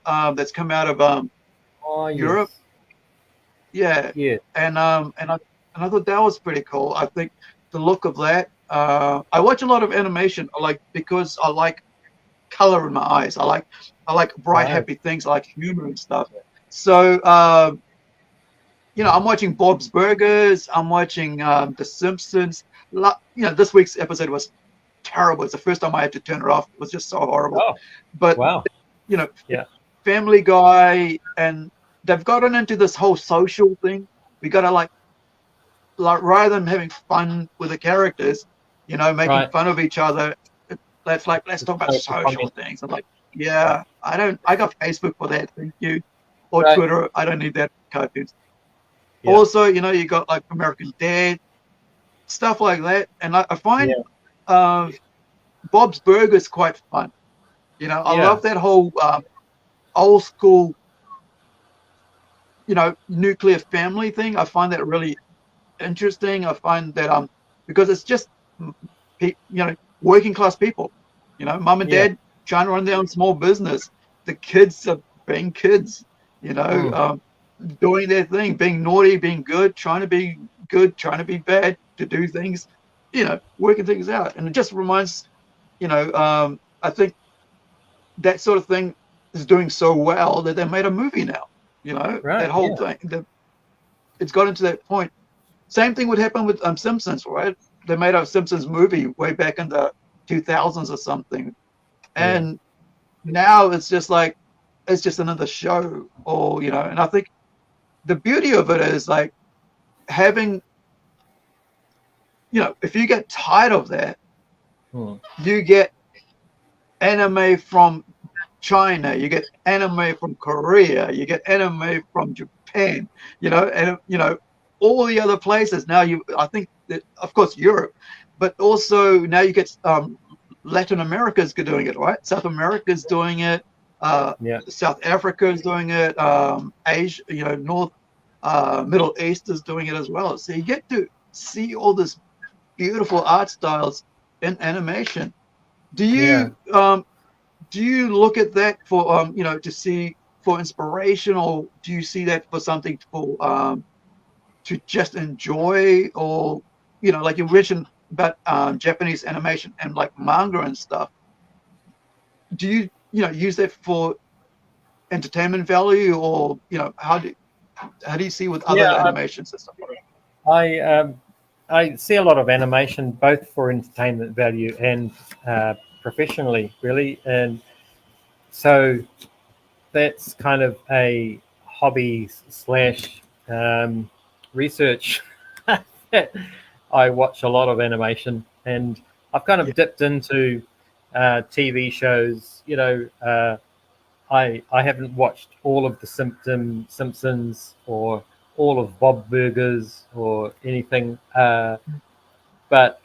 that's come out of Oh, Europe. yes. Yeah, Yeah. and I thought that was pretty cool. I think the look of that. I watch a lot of animation, like because I like color in my eyes. I like bright, Right. happy things. I like humor and stuff. So you know, I'm watching Bob's Burgers. I'm watching The Simpsons. You know, this week's episode was terrible. It's the first time I had to turn it off. It was just so horrible. Oh, But wow. you know, Yeah. Family Guy, and they've gotten into this whole social thing. We got to like rather than having fun with the characters, you know, making Right. fun of each other. Let's talk about Social social comment. things. I'm like, yeah, I got Facebook for that, thank you, or Right. Twitter. I don't need that cartoons. Yeah. Also, you know, you got like American Dad, stuff like that, and I find Yeah. Bob's Burgers quite fun. You know, I Yeah. love that whole old school, you know, nuclear family thing. I find that really interesting. I find that because it's just you know working class people, you know, mum and Yeah. dad trying to run their own small business. The kids are being kids, you know, Mm. doing their thing, being naughty, being good, trying to be good, trying to be bad, to do things, you know, working things out. And it just reminds, you know, I think that sort of thing is doing so well that they made a movie now. You know, that Right. whole Yeah. thing. It's got into that point. Same thing would happen with Simpsons, right? they made a Simpsons movie way back in the 2000s or something, and now it's just like it's just another show, or and I think the beauty of it is like having, if you get tired of that, you get anime from China, you get anime from Korea, you get anime from Japan, and all the other places. Now I think that, of course, Europe, but also now you get Latin America's doing it, right? South America's doing it. South Africa is doing it. Asia, North, Middle East is doing it as well. So you get to see all this beautiful art styles in animation. Do you look at that for to see for inspiration, or do you see that for something for to just enjoy, or like you mentioned about Japanese animation and like manga and stuff? Do you use that for entertainment value, or how do you see with other animations and stuff like that? I see a lot of animation both for entertainment value and professionally, really, and so that's kind of a hobby / research that I watch a lot of animation, and I've kind of dipped into TV shows. I haven't watched all of the Simpsons or all of Bob Burgers or anything, but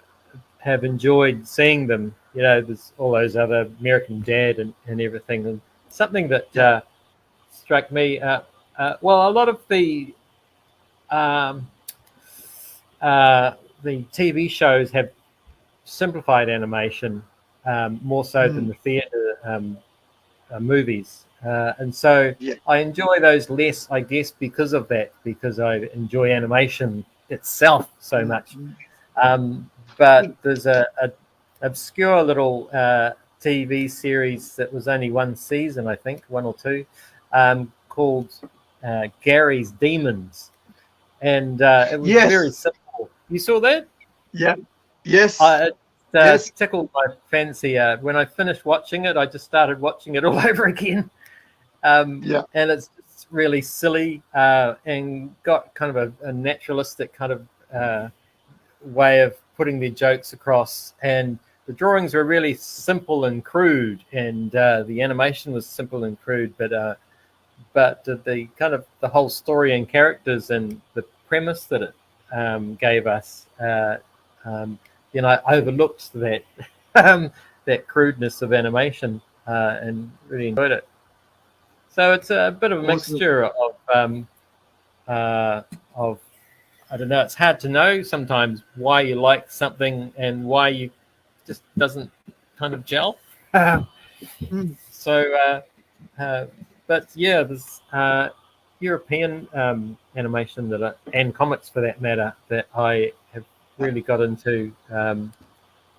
have enjoyed seeing them. There's all those other American Dad and everything. And something that struck me, well, a lot of the TV shows have simplified animation more so than the theatre movies. And so I enjoy those less, I guess, because of that, because I enjoy animation itself so much. But there's a obscure little TV series that was only one season, I think, one or two, called Gary's Demons. And it was very simple. You saw that? Yeah. Yes. It tickled my fancy. When I finished watching it, I just started watching it all over again. And it's just really silly and got kind of a naturalistic kind of way of putting their jokes across. And the drawings were really simple and crude, and the animation was simple and crude, but the kind of the whole story and characters and the premise that it gave us, I overlooked that that crudeness of animation and really enjoyed it. So it's a bit of a mixture of I don't know. It's hard to know sometimes why you like something and why you just doesn't kind of gel. So, but yeah, there's European animation and comics for that matter that I have really got into.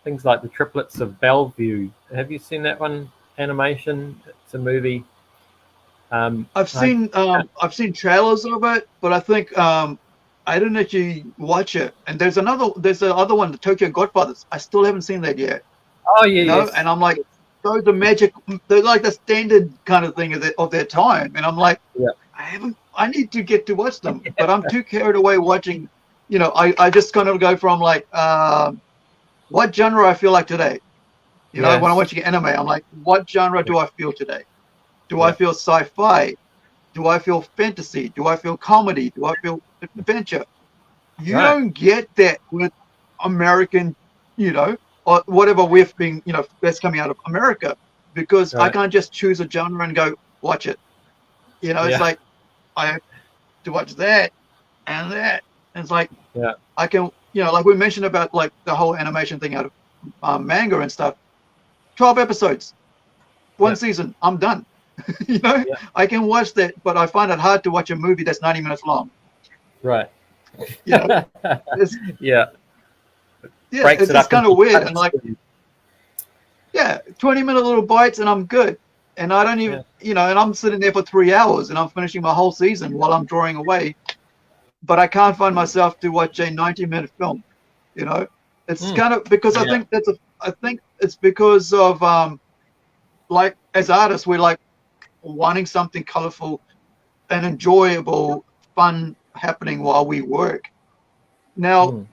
Things like the Triplets of Bellevue. Have you seen that one? Animation. It's a movie. I've seen trailers of it, but I think I didn't actually watch it. And there's the other one, the Tokyo Godfathers. I still haven't seen that yet. Oh yeah, yes. And I'm like, those are magic. They're like the standard kind of thing of their time. And I'm like, I need to get to watch them, but I'm too carried away watching. I just kind of go from like, what genre I feel like today. When I'm watching anime, I'm like, what genre do I feel today? Do I feel sci-fi? Do I feel fantasy? Do I feel comedy? Do I feel adventure? You don't get that with American, or whatever we've been, that's coming out of America, because I can't just choose a genre and go watch it. It's like I have to watch that and that. And it's like I can, like we mentioned about like the whole animation thing out of manga and stuff. 12 episodes, one season, I'm done. I can watch that, but I find it hard to watch a movie that's 90 minutes long. Right. It's, Breaks it's kind of weird. And like, 20-minute little bites and I'm good. And I don't even, and I'm sitting there for 3 hours and I'm finishing my whole season while I'm drawing away. But I can't find myself to watch a 90-minute film, It's kind of because I think I think it's because of like as artists we're like wanting something colorful and enjoyable, fun happening while we work. Now,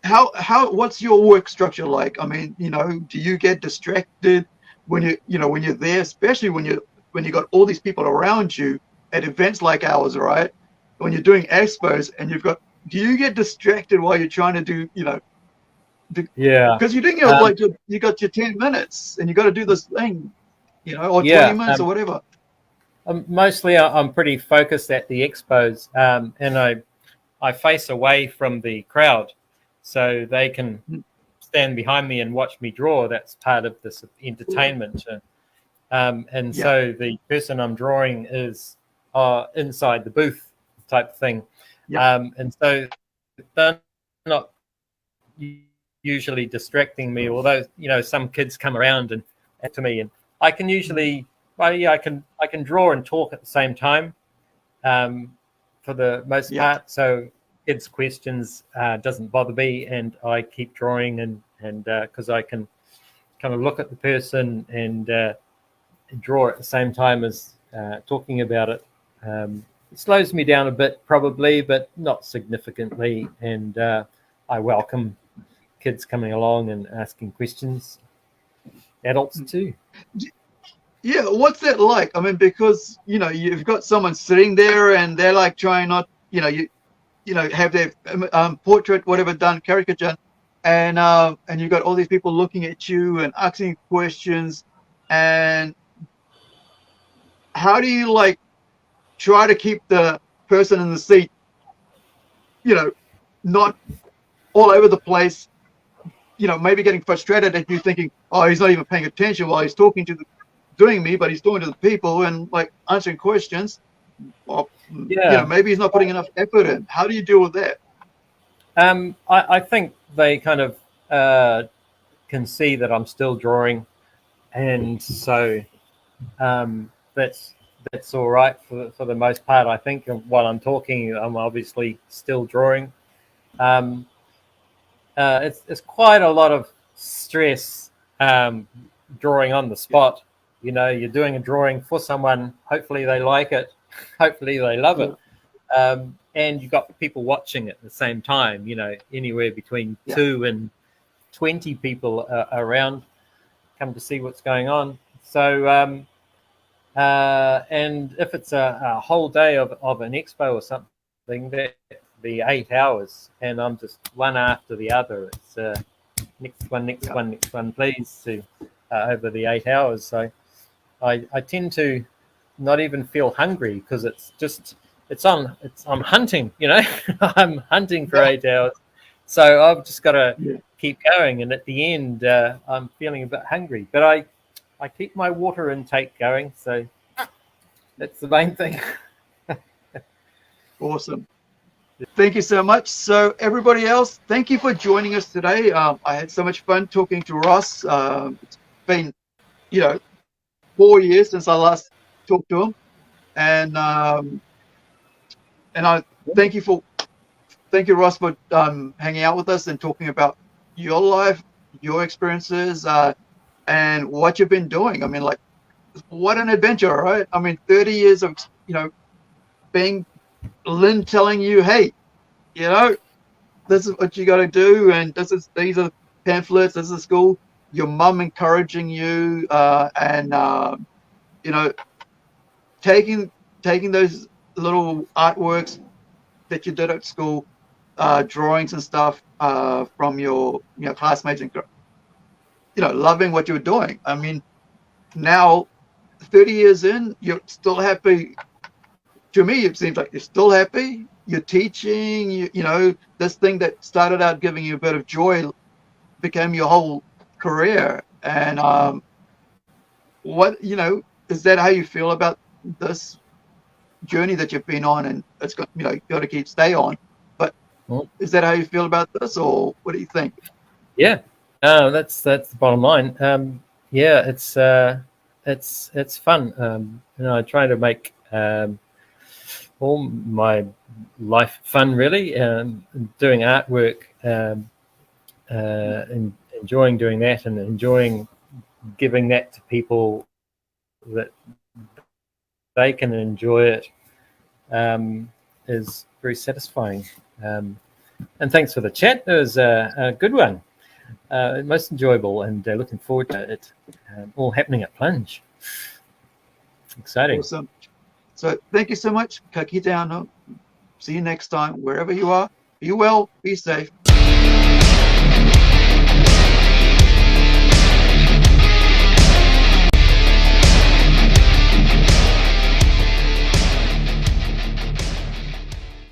how what's your work structure like? I mean, you know, do you get distracted when when you're there, especially when you got all these people around you at events like ours, right? When you're doing expos and do you get distracted while you're trying to do, because you're doing you got your 10 minutes and you got to do this thing, or 20 minutes or whatever. Mostly I'm pretty focused at the expos, and I face away from the crowd so they can stand behind me and watch me draw. That's part of this entertainment. So the person I'm drawing is inside the booth type thing. And so they're not usually distracting me, although, some kids come around and to me, and I can usually, I can draw and talk at the same time for the most part. So kids' questions doesn't bother me, and I keep drawing and because I can kind of look at the person and draw at the same time as talking about it. It slows me down a bit probably, but not significantly, and I welcome kids coming along and asking questions, adults too. Yeah, what's that like? I mean, because you've got someone sitting there and they're like trying not, have their portrait, whatever, done, caricature, and you've got all these people looking at you and asking questions. And how do you like try to keep the person in the seat, not all over the place, maybe getting frustrated at you thinking, oh, he's not even paying attention while he's talking to doing me, but he's talking to the people and like answering questions. Well, maybe he's not putting enough effort in. How do you deal with that? I think they kind of can see that I'm still drawing, and so that's all right for the most part. I think while I'm talking, I'm obviously still drawing. It's quite a lot of stress drawing on the spot. You're doing a drawing for someone. Hopefully they like it. Hopefully they love it. And you've got people watching it at the same time, anywhere between 2 and 20 people around come to see what's going on. So, and if it's a whole day of an expo or something, that'd be 8 hours, and I'm just one after the other. It's next one, please, to over the 8 hours. So I tend to not even feel hungry because I'm hunting, I'm hunting for 8 hours. So I've just got to keep going. And at the end, I'm feeling a bit hungry, but I keep my water intake going. So that's the main thing. Awesome. Thank you so much. So everybody else, thank you for joining us today. I had so much fun talking to Ross. It's been, 4 years since I last talked to him, and I thank you, Ross, for hanging out with us and talking about your life, your experiences, and what you've been doing. I mean, like, what an adventure, right? I mean, 30 years of being Lynn telling you, hey, this is what you got to do, and these are the pamphlets, this is the school. Your mum encouraging you, and taking those little artworks that you did at school, drawings and stuff from your classmates, and loving what you were doing. I mean, now 30 years in, you're still happy. To me, it seems like you're still happy. You're teaching. This thing that started out giving you a bit of joy became your whole career. And is that how you feel about this journey that you've been on? And it's got got to stay on. But is that how you feel about this, or what do you think? Yeah, that's the bottom line. It's fun. I try to make all my life fun, really. Doing artwork enjoying doing that and enjoying giving that to people that they can enjoy it is very satisfying. And thanks for the chat. It was a good one, most enjoyable, and looking forward to it all happening at Plunge. Exciting. Awesome. So thank you so much. Ka kite anō. See you next time, wherever you are. Be well, be safe.